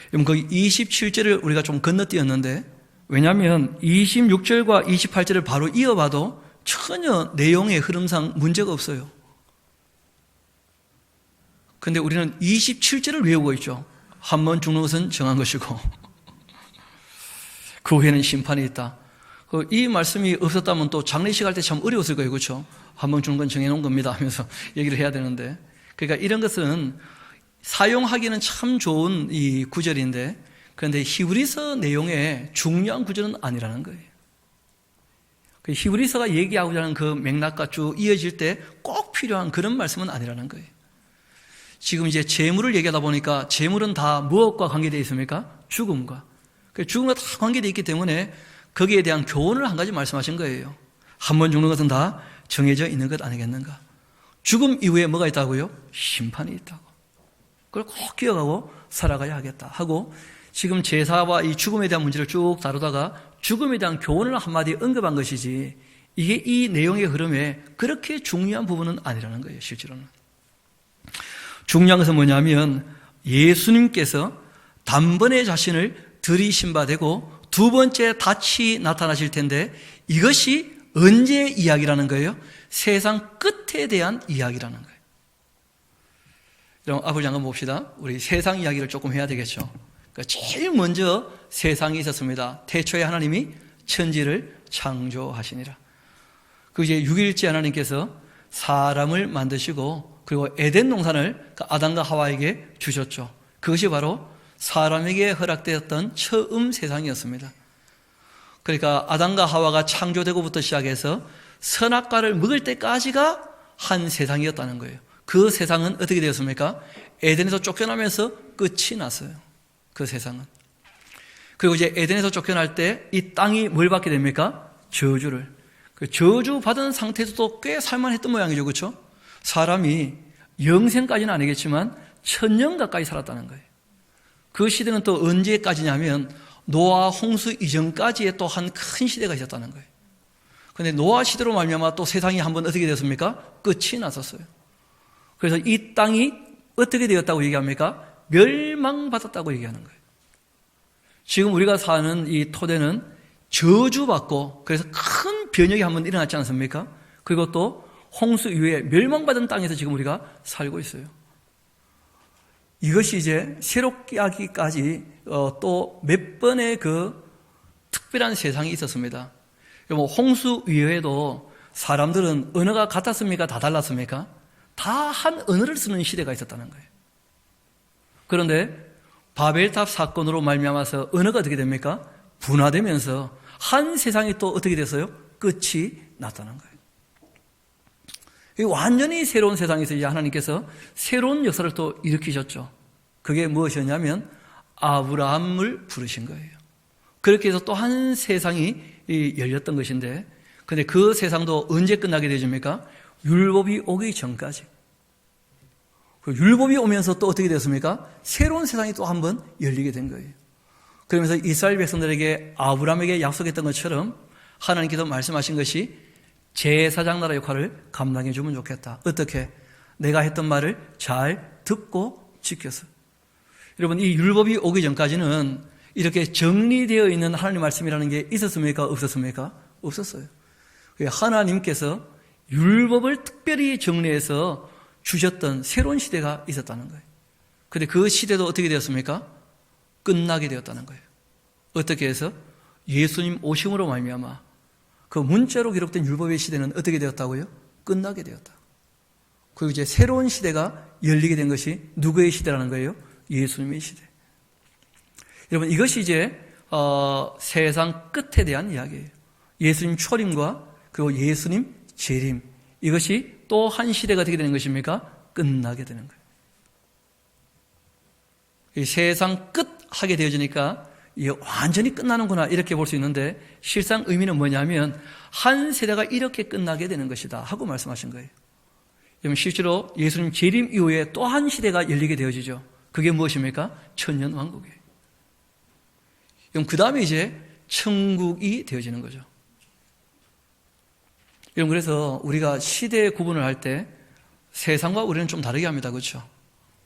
그럼 거기 27절을 우리가 좀 건너뛰었는데, 왜냐하면 26절과 28절을 바로 이어봐도 전혀 내용의 흐름상 문제가 없어요. 근데 우리는 27절을 외우고 있죠. 한 번 죽는 것은 정한 것이고 그 후에는 심판이 있다. 이 말씀이 없었다면 또 장례식 할 때 참 어려웠을 거예요. 그렇죠? 한 번 죽는 건 정해놓은 겁니다 하면서 얘기를 해야 되는데, 그러니까 이런 것은 사용하기는 참 좋은 이 구절인데, 그런데 히브리서 내용의 중요한 구절은 아니라는 거예요. 히브리서가 얘기하고자 하는 그 맥락과 쭉 이어질 때 꼭 필요한 그런 말씀은 아니라는 거예요. 지금 이제 재물을 얘기하다 보니까 재물은 다 무엇과 관계되어 있습니까? 죽음과. 죽음과 다 관계되어 있기 때문에 거기에 대한 교훈을 한 가지 말씀하신 거예요. 한 번 죽는 것은 다 정해져 있는 것 아니겠는가? 죽음 이후에 뭐가 있다고요? 심판이 있다고. 그걸 꼭 기억하고 살아가야 하겠다 하고, 지금 제사와 이 죽음에 대한 문제를 쭉 다루다가 죽음에 대한 교훈을 한마디 언급한 것이지, 이게 이 내용의 흐름에 그렇게 중요한 부분은 아니라는 거예요. 실제로는 중요한 것은 뭐냐면 예수님께서 단번에 자신을 들이신 바 되고 두 번째 다시 나타나실 텐데 이것이 언제 이야기라는 거예요? 세상 끝에 대한 이야기라는 거예요. 여러분, 앞을 잠깐 봅시다. 우리 세상 이야기를 조금 해야 되겠죠. 그러니까 제일 먼저 세상이 있었습니다. 태초에 하나님이 천지를 창조하시니라. 그 이제 6일째 하나님께서 사람을 만드시고 그리고 에덴 동산을 아담과 하와에게 주셨죠. 그것이 바로 사람에게 허락되었던 처음 세상이었습니다. 그러니까 아담과 하와가 창조되고부터 시작해서 선악과를 먹을 때까지가 한 세상이었다는 거예요. 그 세상은 어떻게 되었습니까? 에덴에서 쫓겨나면서 끝이 났어요. 그 세상은. 그리고 이제 에덴에서 쫓겨날 때 이 땅이 뭘 받게 됩니까? 저주를. 그 저주 받은 상태에서도 꽤 살만했던 모양이죠. 그렇죠? 사람이 영생까지는 아니겠지만 1000년 가까이 살았다는 거예요. 그 시대는 또 언제까지냐면 노아 홍수 이전까지의 또 한 큰 시대가 있었다는 거예요. 그런데 노아 시대로 말미암아 또 세상이 한번 어떻게 되었습니까? 끝이 났었어요. 그래서 이 땅이 어떻게 되었다고 얘기합니까? 멸망받았다고 얘기하는 거예요. 지금 우리가 사는 이 토대는 저주받고 그래서 큰 변혁이 한번 일어났지 않습니까? 그리고 또 홍수 이후에 멸망받은 땅에서 지금 우리가 살고 있어요. 이것이 이제 새롭게 하기까지 또 몇 번의 그 특별한 세상이 있었습니다. 홍수 이후에도 사람들은 언어가 같았습니까? 다 달랐습니까? 다 한 언어를 쓰는 시대가 있었다는 거예요. 그런데 바벨탑 사건으로 말미암아서 언어가 어떻게 됩니까? 분화되면서 한 세상이 또 어떻게 됐어요? 끝이 났다는 거예요. 완전히 새로운 세상에서 이제 하나님께서 새로운 역사를 또 일으키셨죠. 그게 무엇이었냐면 아브라함을 부르신 거예요. 그렇게 해서 또 한 세상이 열렸던 것인데, 근데 그 세상도 언제 끝나게 되십니까? 율법이 오기 전까지. 그 율법이 오면서 또 어떻게 됐습니까? 새로운 세상이 또 한 번 열리게 된 거예요. 그러면서 이스라엘 백성들에게 아브라함에게 약속했던 것처럼 하나님께서 말씀하신 것이 제사장 나라 역할을 감당해 주면 좋겠다. 어떻게? 내가 했던 말을 잘 듣고 지켜서. 여러분, 이 율법이 오기 전까지는 이렇게 정리되어 있는 하나님 말씀이라는 게 있었습니까? 없었습니까? 없었어요. 하나님께서 율법을 특별히 정리해서 주셨던 새로운 시대가 있었다는 거예요. 그런데 그 시대도 어떻게 되었습니까? 끝나게 되었다는 거예요. 어떻게 해서? 예수님 오심으로 말미암아 그 문자로 기록된 율법의 시대는 어떻게 되었다고요? 끝나게 되었다. 그리고 이제 새로운 시대가 열리게 된 것이 누구의 시대라는 거예요? 예수님의 시대. 여러분, 이것이 이제 세상 끝에 대한 이야기예요. 예수님 초림과 그리고 예수님 재림, 이것이 또 한 시대가 되게 되는 것입니까? 끝나게 되는 거예요. 이 세상 끝 하게 되어지니까 이게 완전히 끝나는구나 이렇게 볼 수 있는데, 실상 의미는 뭐냐면 한 세대가 이렇게 끝나게 되는 것이다 하고 말씀하신 거예요. 여러분, 실제로 예수님 재림 이후에 또 한 시대가 열리게 되어지죠. 그게 무엇입니까? 천년왕국이에요. 그럼 그 다음에 이제 천국이 되어지는 거죠. 여러분, 그래서 우리가 시대 구분을 할 때 세상과 우리는 좀 다르게 합니다. 그렇죠?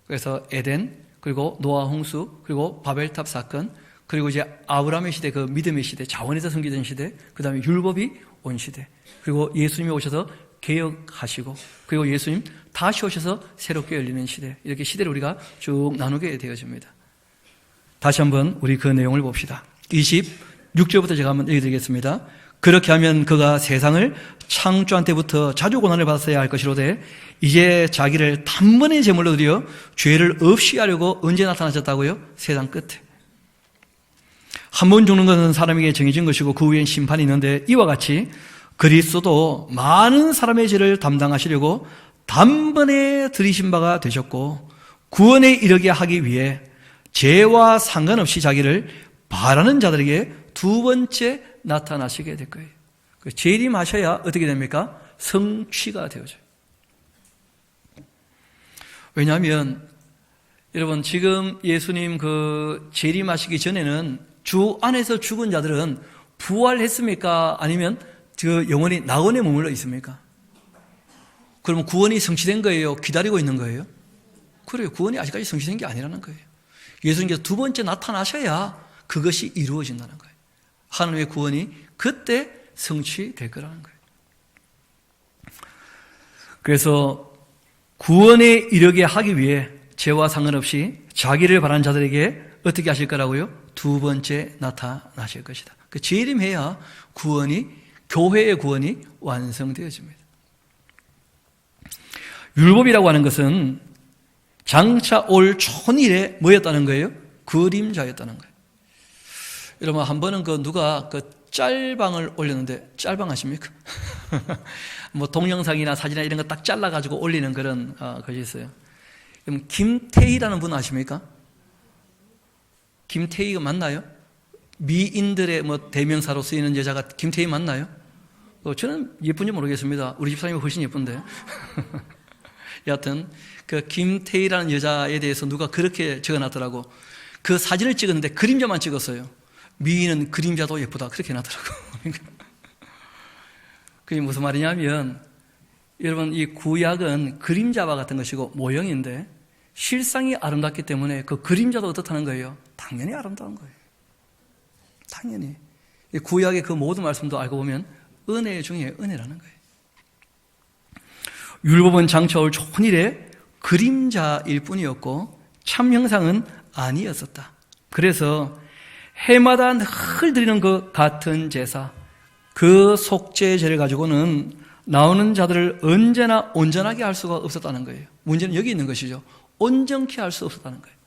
그래서 에덴, 그리고 노아 홍수, 그리고 바벨탑 사건, 그리고 이제 아브라함의 시대, 그 믿음의 시대, 자원에서 섬기던 시대, 그 다음에 율법이 온 시대, 그리고 예수님이 오셔서 개혁하시고, 그리고 예수님 다시 오셔서 새롭게 열리는 시대, 이렇게 시대를 우리가 쭉 나누게 되어집니다. 다시 한번 우리 그 내용을 봅시다. 26절부터 제가 한번 읽어드리겠습니다. 그렇게 하면 그가 세상을 창조한 때부터 자주 고난을 받았어야 할 것이로되 이제 자기를 단번에 제물로 드려 죄를 없이 하려고 언제 나타나셨다고요? 세상 끝에. 한 번 죽는 것은 사람에게 정해진 것이고 그 후엔 심판이 있는데, 이와 같이 그리스도도 많은 사람의 죄를 담당하시려고 단번에 들이신 바가 되셨고, 구원에 이르게 하기 위해 죄와 상관없이 자기를 바라는 자들에게 두 번째 나타나시게 될 거예요. 재림하셔야 어떻게 됩니까? 성취가 되어져요. 왜냐하면 여러분, 지금 예수님 그 재림하시기 전에는 주 안에서 죽은 자들은 부활했습니까? 아니면 그 영원히 낙원에 머물러 있습니까? 그러면 구원이 성취된 거예요? 기다리고 있는 거예요? 그래요. 구원이 아직까지 성취된 게 아니라는 거예요. 예수님께서 두 번째 나타나셔야 그것이 이루어진다는 거예요. 하나님의 구원이 그때 성취될 거라는 거예요. 그래서 구원에 이르게 하기 위해 죄와 상관없이 자기를 바라는 자들에게 어떻게 하실 거라고요? 두 번째 나타나실 것이다. 그 재림해야 구원이, 교회의 구원이 완성되어집니다. 율법이라고 하는 것은 장차 올 촌일에 뭐였다는 거예요? 그림자였다는 거예요. 여러분, 한 번은 누가 짤방을 올렸는데, 짤방 아십니까? 뭐 동영상이나 사진이나 이런 거 딱 잘라가지고 올리는 그런 것이 있어요. 그럼 김태희라는 분 아십니까? 김태희가 맞나요? 미인들의 대명사로 쓰이는 여자가 김태희 맞나요? 저는 예쁜지 모르겠습니다. 우리 집사님이 훨씬 예쁜데. 여하튼 그 김태희라는 여자에 대해서 누가 그렇게 적어놨더라고. 그 사진을 찍었는데 그림자만 찍었어요. 미인은 그림자도 예쁘다 그렇게 해놨더라고. 그게 무슨 말이냐면, 여러분, 이 구약은 그림자와 같은 것이고 모형인데 실상이 아름답기 때문에 그 그림자도 어떻다는 거예요? 당연히 아름다운 거예요. 당연히. 구약의 그 모든 말씀도 알고 보면 은혜 중에 은혜라는 거예요. 율법은 장차 올 촌일에 그림자일 뿐이었고 참 형상은 아니었었다. 그래서 해마다 늘 드리는 그 같은 제사, 그 속죄제를 가지고는 나오는 자들을 언제나 온전하게 할 수가 없었다는 거예요. 문제는 여기 있는 것이죠. 온전케 할 수 없었다는 거예요.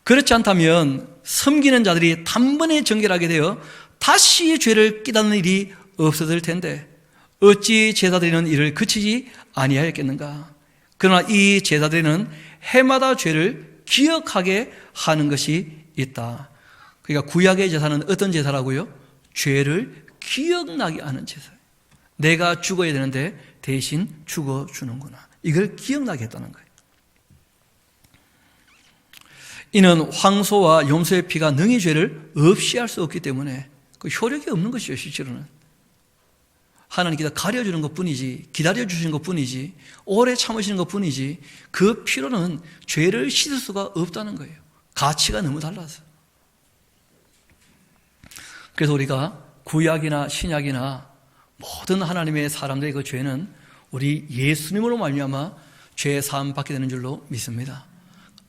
그렇지 않다면 섬기는 자들이 단번에 정결하게 되어 다시 죄를 깨닫는 일이 없어질 텐데 어찌 제사드리는 일을 그치지 아니하였겠는가. 그러나 이 제사드리는 해마다 죄를 기억하게 하는 것이 있다. 그러니까 구약의 제사는 어떤 제사라고요? 죄를 기억나게 하는 제사예요. 내가 죽어야 되는데 대신 죽어주는구나. 이걸 기억나게 했다는 거예요. 이는 황소와 염소의 피가 능히 죄를 없이 할 수 없기 때문에 그 효력이 없는 것이죠. 실제로는 하나님께서 가려주는 것뿐이지, 기다려주시는 것뿐이지, 오래 참으시는 것뿐이지 그 피로는 죄를 씻을 수가 없다는 거예요. 가치가 너무 달라서. 그래서 우리가 구약이나 신약이나 모든 하나님의 사람들의 그 죄는 우리 예수님으로 말미암아 죄 사함 받게 되는 줄로 믿습니다.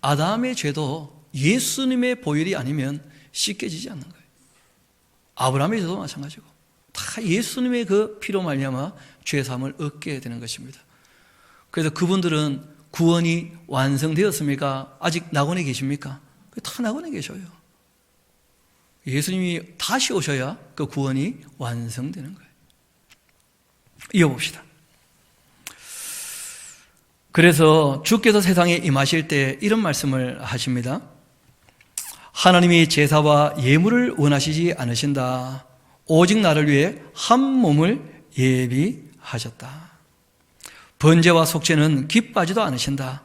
아담의 죄도 예수님의 보혈이 아니면 씻겨지지 않는 거예요. 아브라함의 죄도 마찬가지고 다 예수님의 그 피로 말미암아 죄 사함을 얻게 되는 것입니다. 그래서 그분들은 구원이 완성되었습니까? 아직 낙원에 계십니까? 다 낙원에 계셔요. 예수님이 다시 오셔야 그 구원이 완성되는 거예요. 이어봅시다. 그래서 주께서 세상에 임하실 때 이런 말씀을 하십니다. 하나님이 제사와 예물을 원하시지 않으신다. 오직 나를 위해 한 몸을 예비하셨다. 번제와 속죄는 기뻐하지도 않으신다.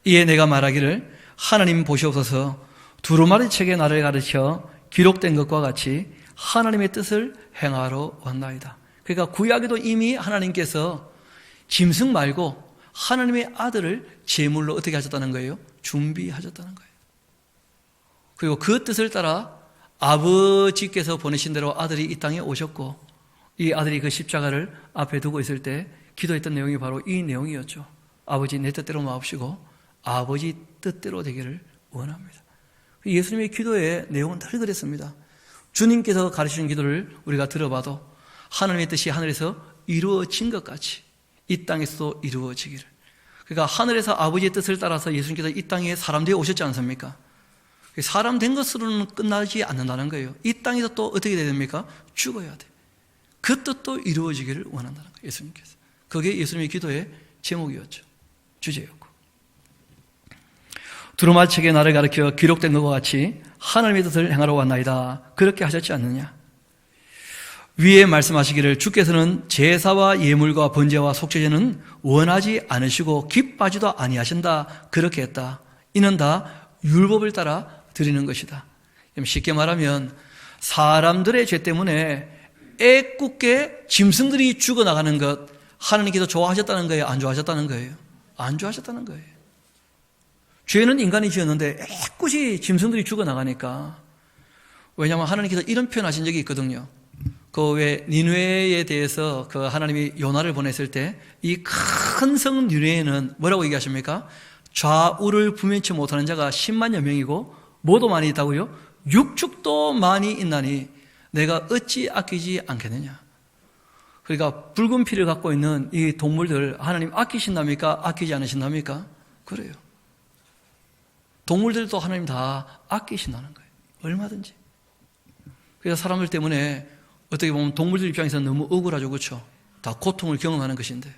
이에 내가 말하기를 하나님 보시옵소서. 두루마리 책에 나를 가르쳐 기록된 것과 같이 하나님의 뜻을 행하러 왔나이다. 그러니까 구약에도 이미 하나님께서 짐승 말고 하나님의 아들을 제물로 어떻게 하셨다는 거예요? 준비하셨다는 거예요. 그리고 그 뜻을 따라 아버지께서 보내신 대로 아들이 이 땅에 오셨고 이 아들이 그 십자가를 앞에 두고 있을 때 기도했던 내용이 바로 이 내용이었죠. 아버지 내 뜻대로 마옵시고 아버지 뜻대로 되기를 원합니다. 예수님의 기도의 내용은 늘 그랬습니다. 주님께서 가르치는 기도를 우리가 들어봐도 하나님의 뜻이 하늘에서 이루어진 것 같이 이 땅에서도 이루어지기를. 그러니까 하늘에서 아버지의 뜻을 따라서 예수님께서 이 땅에 사람 되어 오셨지 않습니까? 사람 된 것으로는 끝나지 않는다는 거예요. 이 땅에서 또 어떻게 돼야 됩니까? 죽어야 돼. 그 뜻도 이루어지기를 원한다는 거예요. 예수님께서. 그게 예수님의 기도의 제목이었죠. 주제였고. 두루마리 책에 나를 가르쳐 기록된 것과 같이 하나님의 뜻을 행하러 왔나이다. 그렇게 하셨지 않느냐? 위에 말씀하시기를 주께서는 제사와 예물과 번제와 속죄제는 원하지 않으시고 기뻐하지도 아니하신다. 그렇게 했다. 이는 다 율법을 따라 드리는 것이다. 쉽게 말하면 사람들의 죄 때문에 애꿎게 짐승들이 죽어나가는 것 하나님께서 좋아하셨다는 거예요? 안 좋아하셨다는 거예요? 안 좋아하셨다는 거예요. 죄는 인간이 지었는데 애꿎이 짐승들이 죽어나가니까. 왜냐하면 하나님께서 이런 표현하신 적이 있거든요. 그 왜 니느웨에 대해서 그 하나님이 요나를 보냈을 때 이 큰 성 니느웨는 뭐라고 얘기하십니까? 좌우를 분면치 못하는 자가 10만여 명이고 뭐도 많이 있다고요? 육축도 많이 있나니 내가 어찌 아끼지 않겠느냐. 그러니까 붉은 피를 갖고 있는 이 동물들 하나님 아끼신답니까? 아끼지 않으신답니까? 그래요. 동물들도 하나님 다 아끼신다는 거예요. 얼마든지. 그래서 사람들 때문에 어떻게 보면 동물들 입장에서는 너무 억울하죠. 그렇죠? 다 고통을 경험하는 것인데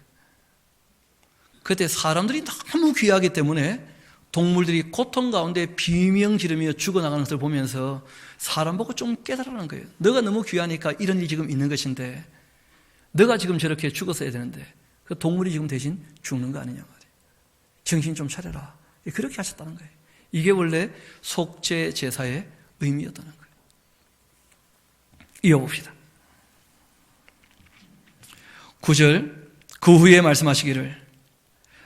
그때 사람들이 너무 귀하기 때문에 동물들이 고통 가운데 비명 지르며 죽어나가는 것을 보면서 사람 보고 좀 깨달으라는 거예요. 너가 너무 귀하니까 이런 일이 지금 있는 것인데 너가 지금 저렇게 죽었어야 되는데 그 동물이 지금 대신 죽는 거 아니냐 말이에요. 정신 좀 차려라. 그렇게 하셨다는 거예요. 이게 원래 속죄 제사의 의미였다는 거예요. 이어봅시다. 9절 그 후에 말씀하시기를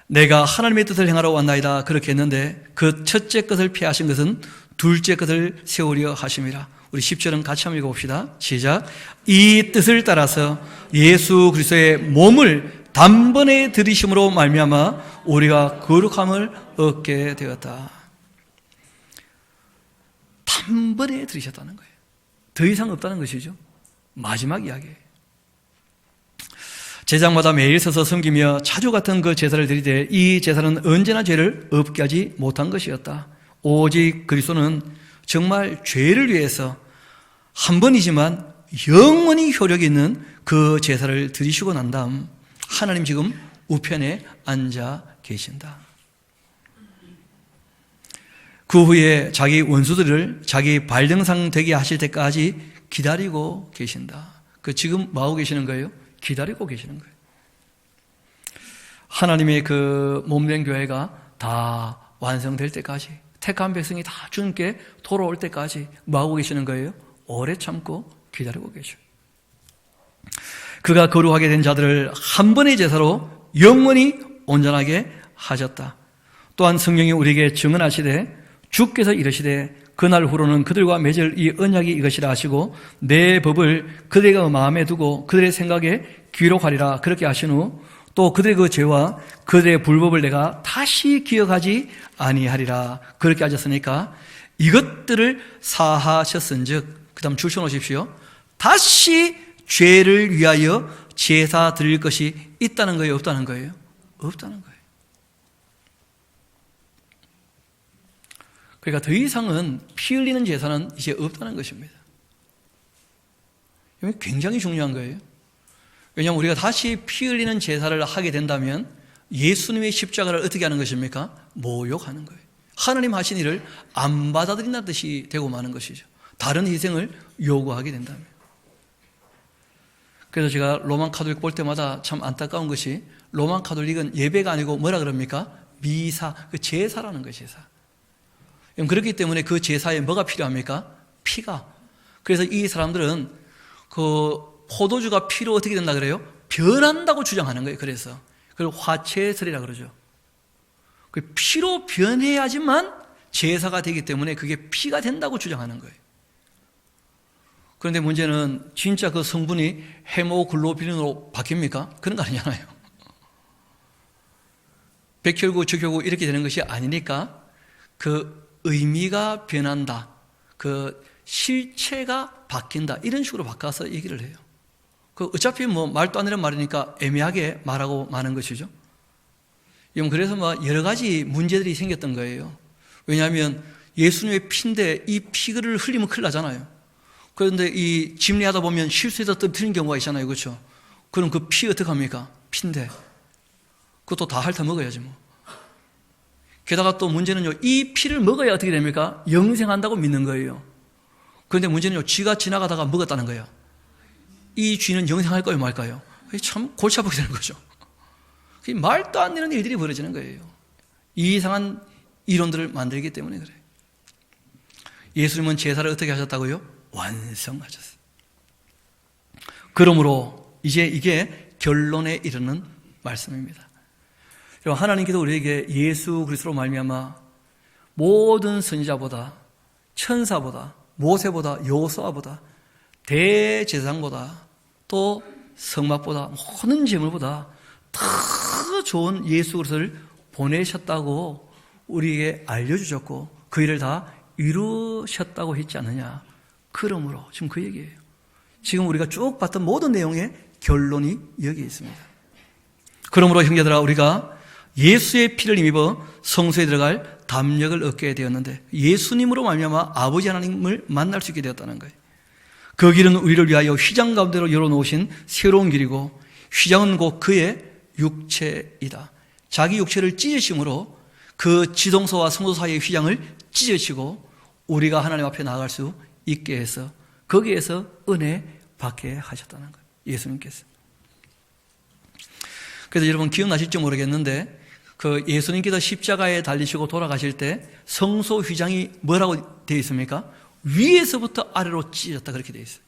내가 하나님의 뜻을 행하러 왔나이다 그렇게 했는데 그 첫째 것을 피하신 것은 둘째 것을 세우려 하심이라. 우리 10절은 같이 한번 읽어봅시다. 시작. 이 뜻을 따라서 예수 그리스도의 몸을 단번에 들이심으로 말미암아 우리가 거룩함을 얻게 되었다. 단번에 들이셨다는 거예요. 더 이상 없다는 것이죠. 마지막 이야기예요. 제장마다 매일 서서 섬기며 자주 같은 그 제사를 드리되 이 제사는 언제나 죄를 없게 하지 못한 것이었다. 오직 그리스도는 정말 죄를 위해서 한 번이지만 영원히 효력이 있는 그 제사를 드리시고 난 다음 하나님 지금 우편에 앉아 계신다. 그 후에 자기 원수들을 자기 발등상 되게 하실 때까지 기다리고 계신다. 그 지금 뭐 하고 계시는 거예요? 기다리고 계시는 거예요. 하나님의 그 몸된 교회가 다 완성될 때까지 택한 백성이 다 주님께 돌아올 때까지 뭐 하고 계시는 거예요? 오래 참고 기다리고 계셔요. 그가 거룩하게 된 자들을 한 번의 제사로 영원히 온전하게 하셨다. 또한 성령이 우리에게 증언하시되 주께서 이르시되 그날 후로는 그들과 맺을 이 언약이 이것이라 하시고 내 법을 그들의 마음에 두고 그들의 생각에 기록하리라 그렇게 하신 후 또 그들의 그 죄와 그들의 불법을 내가 다시 기억하지 아니하리라 그렇게 하셨으니까 이것들을 사하셨은즉 그 다음 줄 쳐놓으십시오. 다시 죄를 위하여 제사 드릴 것이 있다는 거예요? 없다는 거예요? 없다는 거예요. 그러니까 더 이상은 피 흘리는 제사는 이제 없다는 것입니다. 이게 굉장히 중요한 거예요. 왜냐하면 우리가 다시 피 흘리는 제사를 하게 된다면 예수님의 십자가를 어떻게 하는 것입니까? 모욕하는 거예요. 하나님 하신 일을 안 받아들인다는 뜻이 되고 마는 것이죠. 다른 희생을 요구하게 된다면. 그래서 제가 로만 카톨릭 볼 때마다 참 안타까운 것이 로만 카톨릭은 예배가 아니고 뭐라 그럽니까? 미사, 그 제사라는 거예요. 제사. 그렇기 때문에 그 제사에 뭐가 필요합니까? 피가. 그래서 이 사람들은 그 포도주가 피로 어떻게 된다 그래요? 변한다고 주장하는 거예요. 그래서 그걸 화채설이라 그러죠. 그 피로 변해야지만 제사가 되기 때문에 그게 피가 된다고 주장하는 거예요. 그런데 문제는 진짜 그 성분이 헤모글로빈으로 바뀝니까? 그런 거 아니잖아요. 백혈구, 적혈구 이렇게 되는 것이 아니니까 그 의미가 변한다. 그 실체가 바뀐다. 이런 식으로 바꿔서 얘기를 해요. 그 어차피 뭐 말도 안 되는 말이니까 애매하게 말하고 마는 것이죠. 그래서 뭐 여러 가지 문제들이 생겼던 거예요. 왜냐하면 예수님의 피인데 이 피를 흘리면 큰일 나잖아요. 그런데 이 집례하다 보면 실수해서 떨어뜨리는 경우가 있잖아요. 그렇죠? 그럼 그 피 어떡합니까? 피인데. 그것도 다 핥아 먹어야지 뭐. 게다가 또 문제는요, 이 피를 먹어야 어떻게 됩니까? 영생한다고 믿는 거예요. 그런데 문제는요, 쥐가 지나가다가 먹었다는 거예요. 이 쥐는 영생할 거예요, 말까요? 참 골치 아프게 되는 거죠. 말도 안 되는 일들이 벌어지는 거예요. 이상한 이론들을 만들기 때문에 그래요. 예수님은 제사를 어떻게 하셨다고요? 완성하셨어요. 그러므로 이제 이게 결론에 이르는 말씀입니다. 하나님께서 우리에게 예수 그리스도로 말미암아 모든 선지자보다, 천사보다, 모세보다, 여호수아보다, 대제사장보다, 또 성막보다, 모든 제물보다 더 좋은 예수 그리스도를 보내셨다고 우리에게 알려주셨고 그 일을 다 이루셨다고 했지 않느냐. 그러므로 지금 그 얘기예요. 지금 우리가 쭉 봤던 모든 내용의 결론이 여기 있습니다. 그러므로 형제들아, 우리가 예수의 피를 힘입어 성소에 들어갈 담력을 얻게 되었는데 예수님으로 말미암아 아버지 하나님을 만날 수 있게 되었다는 거예요. 그 길은 우리를 위하여 휘장 가운데로 열어놓으신 새로운 길이고 휘장은 곧 그의 육체이다. 자기 육체를 찢으심으로 그 지동소와 성소 사이의 휘장을 찢으시고 우리가 하나님 앞에 나아갈 수 있게 해서 거기에서 은혜 받게 하셨다는 거예요. 예수님께서. 그래서 여러분 기억나실지 모르겠는데 그 예수님께서 십자가에 달리시고 돌아가실 때 성소 휘장이 뭐라고 되어 있습니까? 위에서부터 아래로 찢어졌다 그렇게 되어 있어요.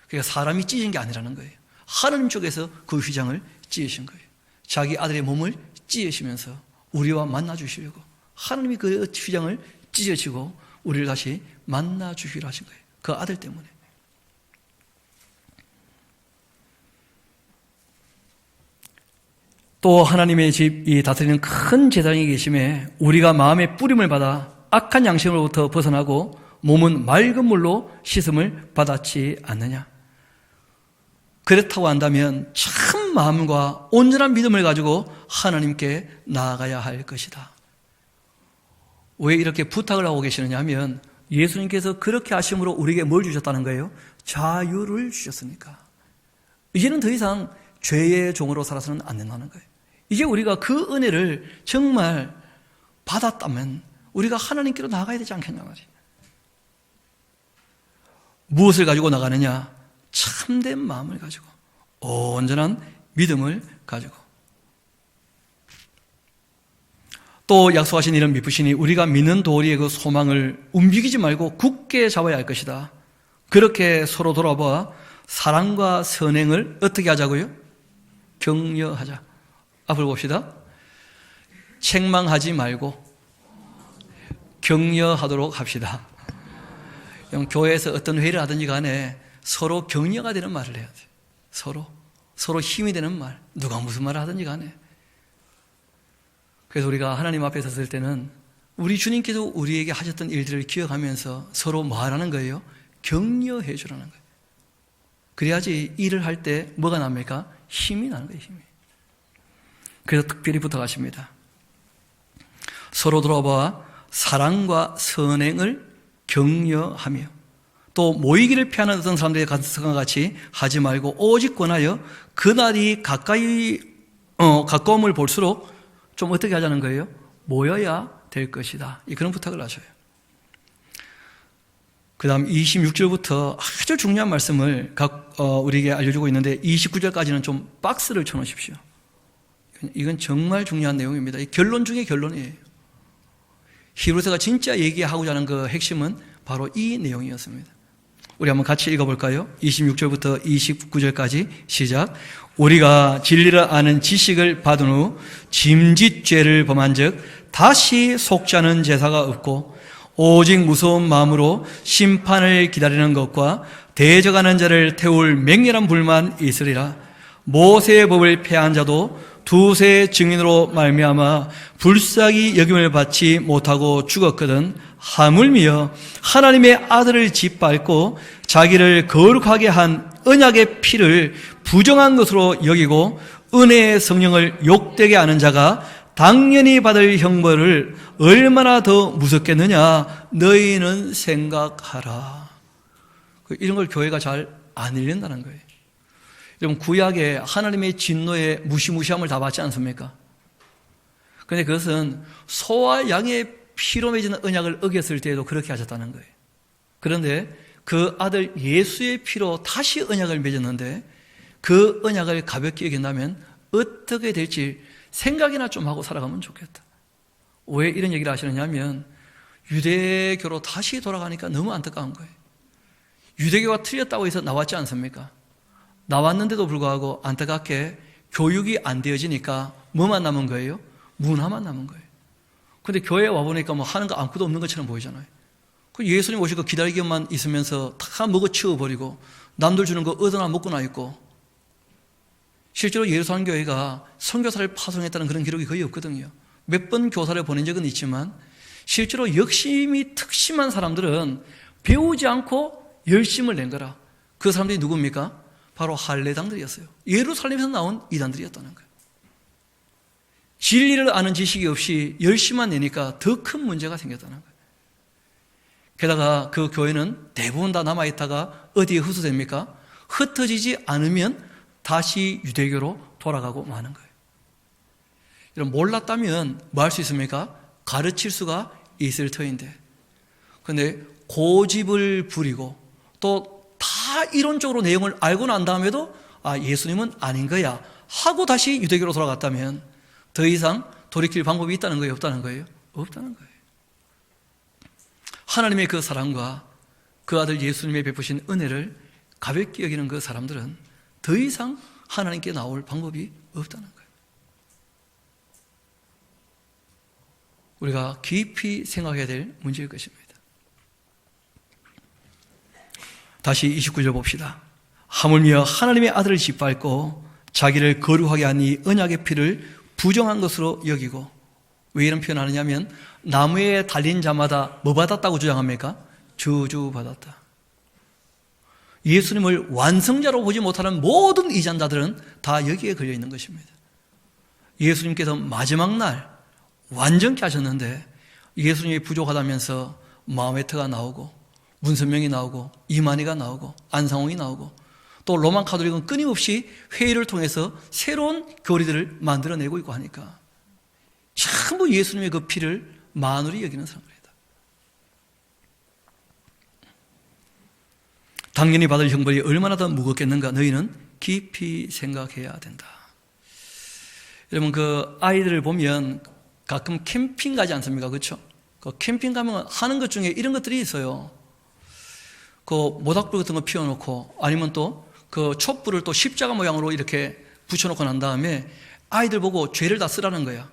그러니까 사람이 찢은 게 아니라는 거예요. 하나님 쪽에서 그 휘장을 찢으신 거예요. 자기 아들의 몸을 찢으시면서 우리와 만나 주시려고 하나님이 그 휘장을 찢으시고 우리를 다시 만나 주시기로 하신 거예요. 그 아들 때문에. 또 하나님의 집이 다스리는 큰 제사장이 계심에 우리가 마음의 뿌림을 받아 악한 양심으로부터 벗어나고 몸은 맑은 물로 씻음을 받았지 않느냐. 그렇다고 한다면 참 마음과 온전한 믿음을 가지고 하나님께 나아가야 할 것이다. 왜 이렇게 부탁을 하고 계시느냐 하면 예수님께서 그렇게 하심으로 우리에게 뭘 주셨다는 거예요? 자유를 주셨으니까. 이제는 더 이상 죄의 종으로 살아서는 안 된다는 거예요. 이제 우리가 그 은혜를 정말 받았다면 우리가 하나님께로 나가야 되지 않겠냐 말이에요. 무엇을 가지고 나가느냐? 참된 마음을 가지고 온전한 믿음을 가지고 또 약속하신 이런 미쁘시니 우리가 믿는 도리의 그 소망을 움직이지 말고 굳게 잡아야 할 것이다. 그렇게 서로 돌아봐 사랑과 선행을 어떻게 하자고요? 격려하자. 앞을 봅시다. 책망하지 말고 격려하도록 합시다. 교회에서 어떤 회의를 하든지 간에 서로 격려가 되는 말을 해야 돼요. 서로 힘이 되는 말. 누가 무슨 말을 하든지 간에. 그래서 우리가 하나님 앞에 섰을 때는 우리 주님께서 우리에게 하셨던 일들을 기억하면서 서로 말하는 거예요. 격려해 주라는 거예요. 그래야지 일을 할 때 뭐가 납니까? 힘이 나는 거예요. 힘이. 그래서 특별히 부탁하십니다. 서로 돌아봐 사랑과 선행을 격려하며 또 모이기를 피하는 어떤 사람들의 가능성과 같이 하지 말고 오직 권하여 그날이 가까움을 볼수록 좀 어떻게 하자는 거예요? 모여야 될 것이다. 그런 부탁을 하셔요. 그 다음 26절부터 아주 중요한 말씀을 우리에게 알려주고 있는데 29절까지는 좀 박스를 쳐놓으십시오. 이건 정말 중요한 내용입니다. 결론 중에 결론이에요. 히브리서가 진짜 얘기하고자 하는 그 핵심은 바로 이 내용이었습니다. 우리 한번 같이 읽어볼까요? 26절부터 29절까지 시작. 우리가 진리를 아는 지식을 받은 후 짐짓죄를 범한 즉 다시 속지 않은 제사가 없고 오직 무서운 마음으로 심판을 기다리는 것과 대적하는 자를 태울 맹렬한 불만 있으리라. 모세의 법을 폐한 자도 두세 증인으로 말미암아 불쌍히 여김을 받지 못하고 죽었거든 하물며 하나님의 아들을 짓밟고 자기를 거룩하게 한 언약의 피를 부정한 것으로 여기고 은혜의 성령을 욕되게 하는 자가 당연히 받을 형벌을 얼마나 더 무섭겠느냐 너희는 생각하라. 이런 걸 교회가 잘 안 읽는다는 거예요. 여러분 구약에 하나님의 진노의 무시무시함을 다 받지 않습니까? 그런데 그것은 소와 양의 피로 맺은 언약을 어겼을 때에도 그렇게 하셨다는 거예요. 그런데 그 아들 예수의 피로 다시 언약을 맺었는데 그 언약을 가볍게 여긴다면 어떻게 될지 생각이나 좀 하고 살아가면 좋겠다. 왜 이런 얘기를 하시느냐 하면 유대교로 다시 돌아가니까 너무 안타까운 거예요. 유대교가 틀렸다고 해서 나왔지 않습니까? 나왔는데도 불구하고 안타깝게 교육이 안 되어지니까 뭐만 남은 거예요? 문화만 남은 거예요. 근데 교회에 와보니까 뭐 하는 거 아무것도 없는 것처럼 보이잖아요. 그 예수님 오시고 기다리기만 있으면서 다 먹어치워버리고 남들 주는 거 얻어나 먹고나 있고, 실제로 예루살렘 교회가 선교사를 파송했다는 그런 기록이 거의 없거든요. 몇 번 교사를 보낸 적은 있지만 실제로 열심히 특심한 사람들은 배우지 않고 열심을 낸 거라. 그 사람들이 누굽니까? 바로 할례당들이었어요. 예루살렘에서 나온 이단들이었다는 거예요. 진리를 아는 지식이 없이 열심만 내니까 더 큰 문제가 생겼다는 거예요. 게다가 그 교회는 대부분 다 남아있다가 어디에 흡수됩니까? 흩어지지 않으면 다시 유대교로 돌아가고 마는 거예요. 여러분, 몰랐다면 뭐 할 수 있습니까? 가르칠 수가 있을 터인데, 근데 고집을 부리고 또 다 이론적으로 내용을 알고 난 다음에도 예수님은 아닌 거야 하고 다시 유대교로 돌아갔다면 더 이상 돌이킬 방법이 있다는 거예요? 없다는 거예요? 없다는 거예요. 하나님의 그 사랑과 그 아들 예수님의 베푸신 은혜를 가볍게 여기는 그 사람들은 더 이상 하나님께 나올 방법이 없다는 거예요. 우리가 깊이 생각해야 될 문제일 것입니다. 다시 29절 봅시다. 하물며 하나님의 아들을 짓밟고 자기를 거룩하게 하니 언약의 피를 부정한 것으로 여기고. 왜 이런 표현을 하느냐면 나무에 달린 자마다 뭐 받았다고 주장합니까? 저주받았다. 예수님을 완성자로 보지 못하는 모든 이단자들은 다 여기에 걸려 있는 것입니다. 예수님께서 마지막 날 완전케 하셨는데 예수님이 부족하다면서 마호메트가 나오고 문선명이 나오고 이만희가 나오고 안상홍이 나오고 또 로만 카톨릭은 끊임없이 회의를 통해서 새로운 교리들을 만들어내고 있고 하니까 전부 예수님의 그 피를 만우리 여기는 사람들이다. 당연히 받을 형벌이 얼마나 더 무겁겠는가 너희는 깊이 생각해야 된다. 여러분, 그 아이들을 보면 가끔 캠핑 가지 않습니까? 그렇죠? 그 캠핑 가면 하는 것 중에 이런 것들이 있어요. 그 모닥불 같은 거 피워놓고 아니면 또 그 촛불을 또 십자가 모양으로 이렇게 붙여놓고 난 다음에 아이들 보고 죄를 다 쓰라는 거야.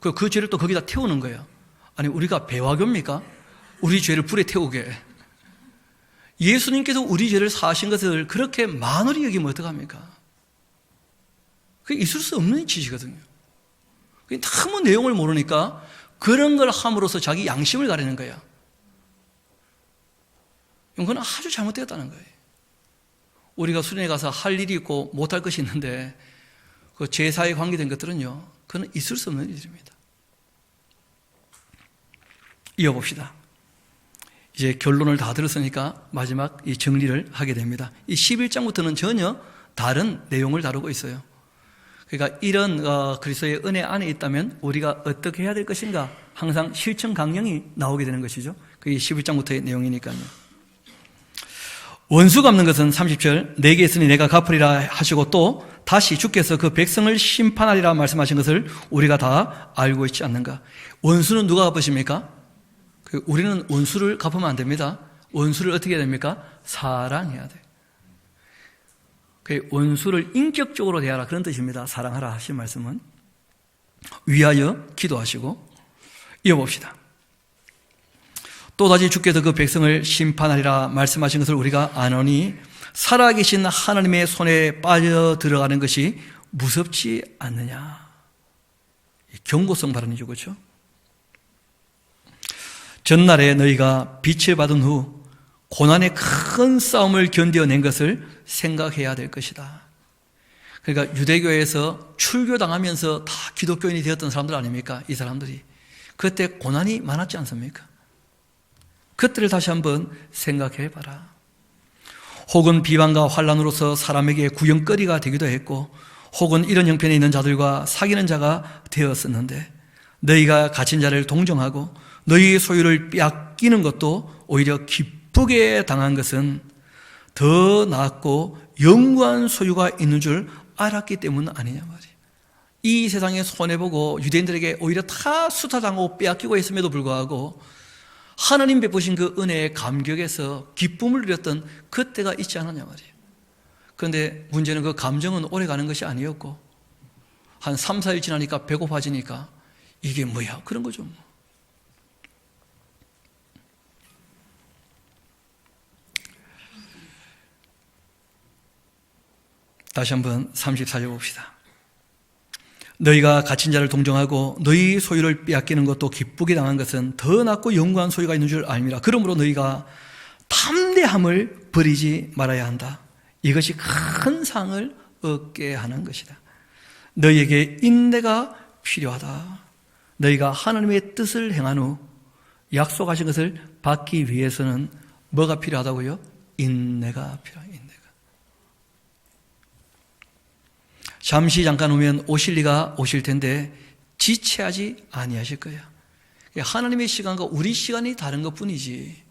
그 죄를 또 거기다 태우는 거야. 아니, 우리가 배화교입니까? 우리 죄를 불에 태우게. 예수님께서 우리 죄를 사하신 것을 그렇게 만월히 여기면 어떡합니까? 그게 있을 수 없는 짓이거든요. 너무 내용을 모르니까 그런 걸 함으로써 자기 양심을 가리는 거야. 이건 아주 잘못되었다는 거예요. 우리가 수련회 가서 할 일이 있고 못할 것이 있는데 그 제사에 관계된 것들은요, 그건 있을 수 없는 일입니다. 이어봅시다. 이제 결론을 다 들었으니까 마지막 이 정리를 하게 됩니다. 이 11장부터는 전혀 다른 내용을 다루고 있어요. 그러니까 이런 그리스도의 은혜 안에 있다면 우리가 어떻게 해야 될 것인가 항상 실천 강령이 나오게 되는 것이죠. 그게 11장부터의 내용이니까요. 원수 갚는 것은 30절 내게 있으니 내가 갚으리라 하시고 또 다시 주께서 그 백성을 심판하리라 말씀하신 것을 우리가 다 알고 있지 않는가. 원수는 누가 갚으십니까? 우리는 원수를 갚으면 안 됩니다. 원수를 어떻게 해야 됩니까? 사랑해야 돼. 원수를 인격적으로 대하라 그런 뜻입니다. 사랑하라 하신 말씀은. 위하여 기도하시고. 이어봅시다. 또다시 주께서 그 백성을 심판하리라 말씀하신 것을 우리가 아노니 살아계신 하나님의 손에 빠져들어가는 것이 무섭지 않느냐. 경고성 발언이죠. 그렇죠? 전날에 너희가 빛을 받은 후 고난의 큰 싸움을 견뎌낸 것을 생각해야 될 것이다. 그러니까 유대교에서 출교당하면서 다 기독교인이 되었던 사람들 아닙니까? 이 사람들이. 그때 고난이 많았지 않습니까? 그때를 다시 한번 생각해 봐라. 혹은 비방과 환난으로서 사람에게 구경거리가 되기도 했고 혹은 이런 형편에 있는 자들과 사귀는 자가 되었었는데 너희가 갇힌 자를 동정하고 너희의 소유를 빼앗기는 것도 오히려 기쁘게 당한 것은 더 낫고 영구한 소유가 있는 줄 알았기 때문 아니냐 말이에요. 이 세상에 손해보고 유대인들에게 오히려 다 수탈당하고 빼앗기고 했음에도 불구하고 하나님 베푸신 그 은혜의 감격에서 기쁨을 누렸던 그때가 있지 않았냐 말이에요. 그런데 문제는 그 감정은 오래 가는 것이 아니었고 한 3, 4일 지나니까 배고파지니까 이게 뭐야? 그런 거죠. 다시 한번 34절 봅시다. 너희가 갇힌 자를 동정하고 너희 소유를 빼앗기는 것도 기쁘게 당한 것은 더 낫고 영구한 소유가 있는 줄 알미라. 그러므로 너희가 담대함을 버리지 말아야 한다. 이것이 큰 상을 얻게 하는 것이다. 너희에게 인내가 필요하다. 너희가 하나님의 뜻을 행한 후 약속하신 것을 받기 위해서는 뭐가 필요하다고요? 인내가 필요합니다. 인내가. 잠시 잠깐 오면 오실 리가 오실 텐데 지체하지 아니하실 거야. 하나님의 시간과 우리 시간이 다른 것뿐이지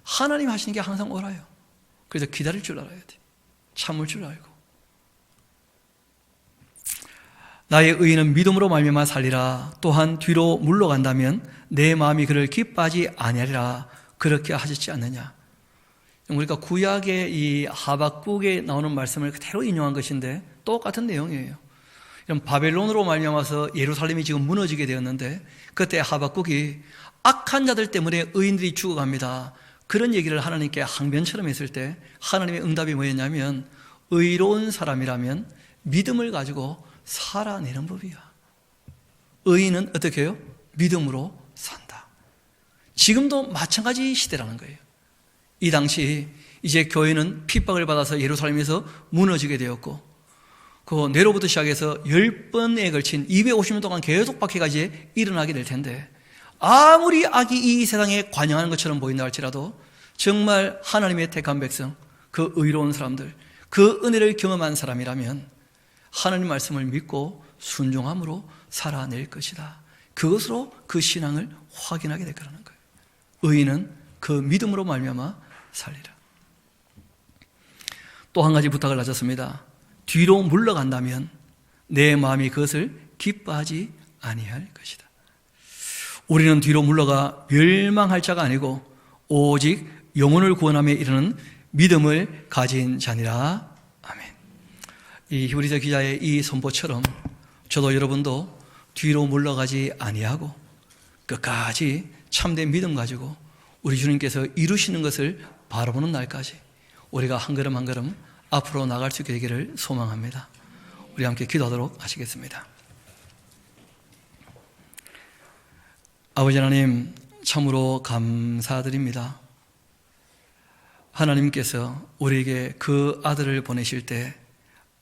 하나님 하시는 게 항상 옳아요. 그래서 기다릴 줄 알아야 돼. 참을 줄 알고. 나의 의인은 믿음으로 말미암아 살리라. 또한 뒤로 물러간다면 내 마음이 그를 기뻐하지 아니하리라. 그렇게 하셨지 않느냐. 우리가 구약의 이 하박국에 나오는 말씀을 그대로 인용한 것인데 똑같은 내용이에요. 이런 바벨론으로 말미암아서 예루살렘이 지금 무너지게 되었는데 그때 하박국이 악한 자들 때문에 의인들이 죽어갑니다. 그런 얘기를 하나님께 항변처럼 했을 때 하나님의 응답이 뭐였냐면 의로운 사람이라면 믿음을 가지고 살아내는 법이야. 의인은 어떻게 해요? 믿음으로 산다. 지금도 마찬가지 시대라는 거예요. 이 당시 이제 교회는 핍박을 받아서 예루살렘에서 무너지게 되었고 그 네로부터 시작해서 10번에 걸친 250년 동안 계속 박해가 이제 일어나게 될 텐데 아무리 악이 이 세상에 관영하는 것처럼 보인다 할지라도 정말 하나님의 택한 백성, 그 의로운 사람들, 그 은혜를 경험한 사람이라면 하나님 말씀을 믿고 순종함으로 살아낼 것이다. 그것으로 그 신앙을 확인하게 될 거라는 거예요. 의인은 그 믿음으로 말미암아 살리라. 또 한 가지 부탁을 하셨습니다. 뒤로 물러간다면 내 마음이 그것을 기뻐하지 아니할 것이다. 우리는 뒤로 물러가 멸망할 자가 아니고 오직 영혼을 구원함에 이르는 믿음을 가진 자니라. 아멘. 이 히브리서 기자의 이 선포처럼 저도 여러분도 뒤로 물러가지 아니하고 끝까지 참된 믿음 가지고 우리 주님께서 이루시는 것을 바라보는 날까지 우리가 한 걸음 한 걸음 앞으로 나갈 수 있게 되기를 소망합니다. 우리 함께 기도하도록 하시겠습니다. 아버지 하나님, 참으로 감사드립니다. 하나님께서 우리에게 그 아들을 보내실 때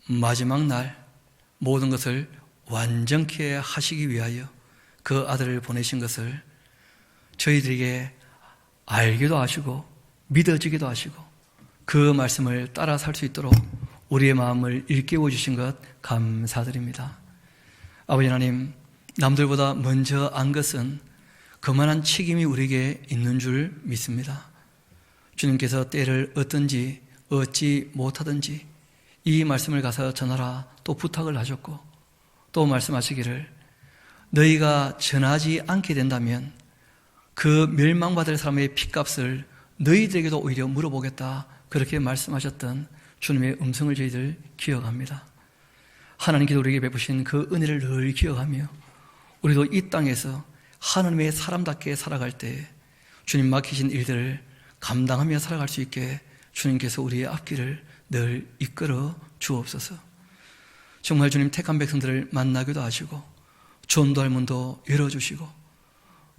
마지막 날 모든 것을 완전케 하시기 위하여 그 아들을 보내신 것을 저희들에게 알기도 하시고 믿어지기도 하시고 그 말씀을 따라 살 수 있도록 우리의 마음을 일깨워 주신 것 감사드립니다. 아버지 하나님, 남들보다 먼저 안 것은 그만한 책임이 우리에게 있는 줄 믿습니다. 주님께서 때를 얻든지 얻지 못하든지 이 말씀을 가서 전하라 또 부탁을 하셨고 또 말씀하시기를 너희가 전하지 않게 된다면 그 멸망받을 사람의 핏값을 너희들에게도 오히려 물어보겠다, 그렇게 말씀하셨던 주님의 음성을 저희들 기억합니다. 하나님께서 우리에게 베푸신 그 은혜를 늘 기억하며 우리도 이 땅에서 하나님의 사람답게 살아갈 때 주님 맡기신 일들을 감당하며 살아갈 수 있게 주님께서 우리의 앞길을 늘 이끌어 주옵소서. 정말 주님 택한 백성들을 만나기도 하시고 전도할 문도 열어주시고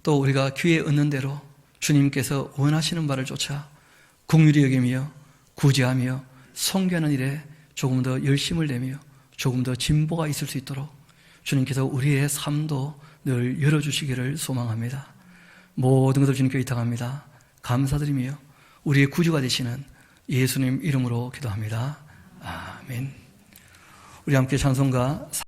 또 우리가 귀에 얻는 대로 주님께서 원하시는 바를 쫓아 긍휼히 여기며 구제하며 섬기는 일에 조금 더 열심을 내며 조금 더 진보가 있을 수 있도록 주님께서 우리의 삶도 늘 열어주시기를 소망합니다. 모든 것을 주님께 의탁합니다. 감사드리며 우리의 구주가 되시는 예수님 이름으로 기도합니다. 아멘. 우리 함께 찬송가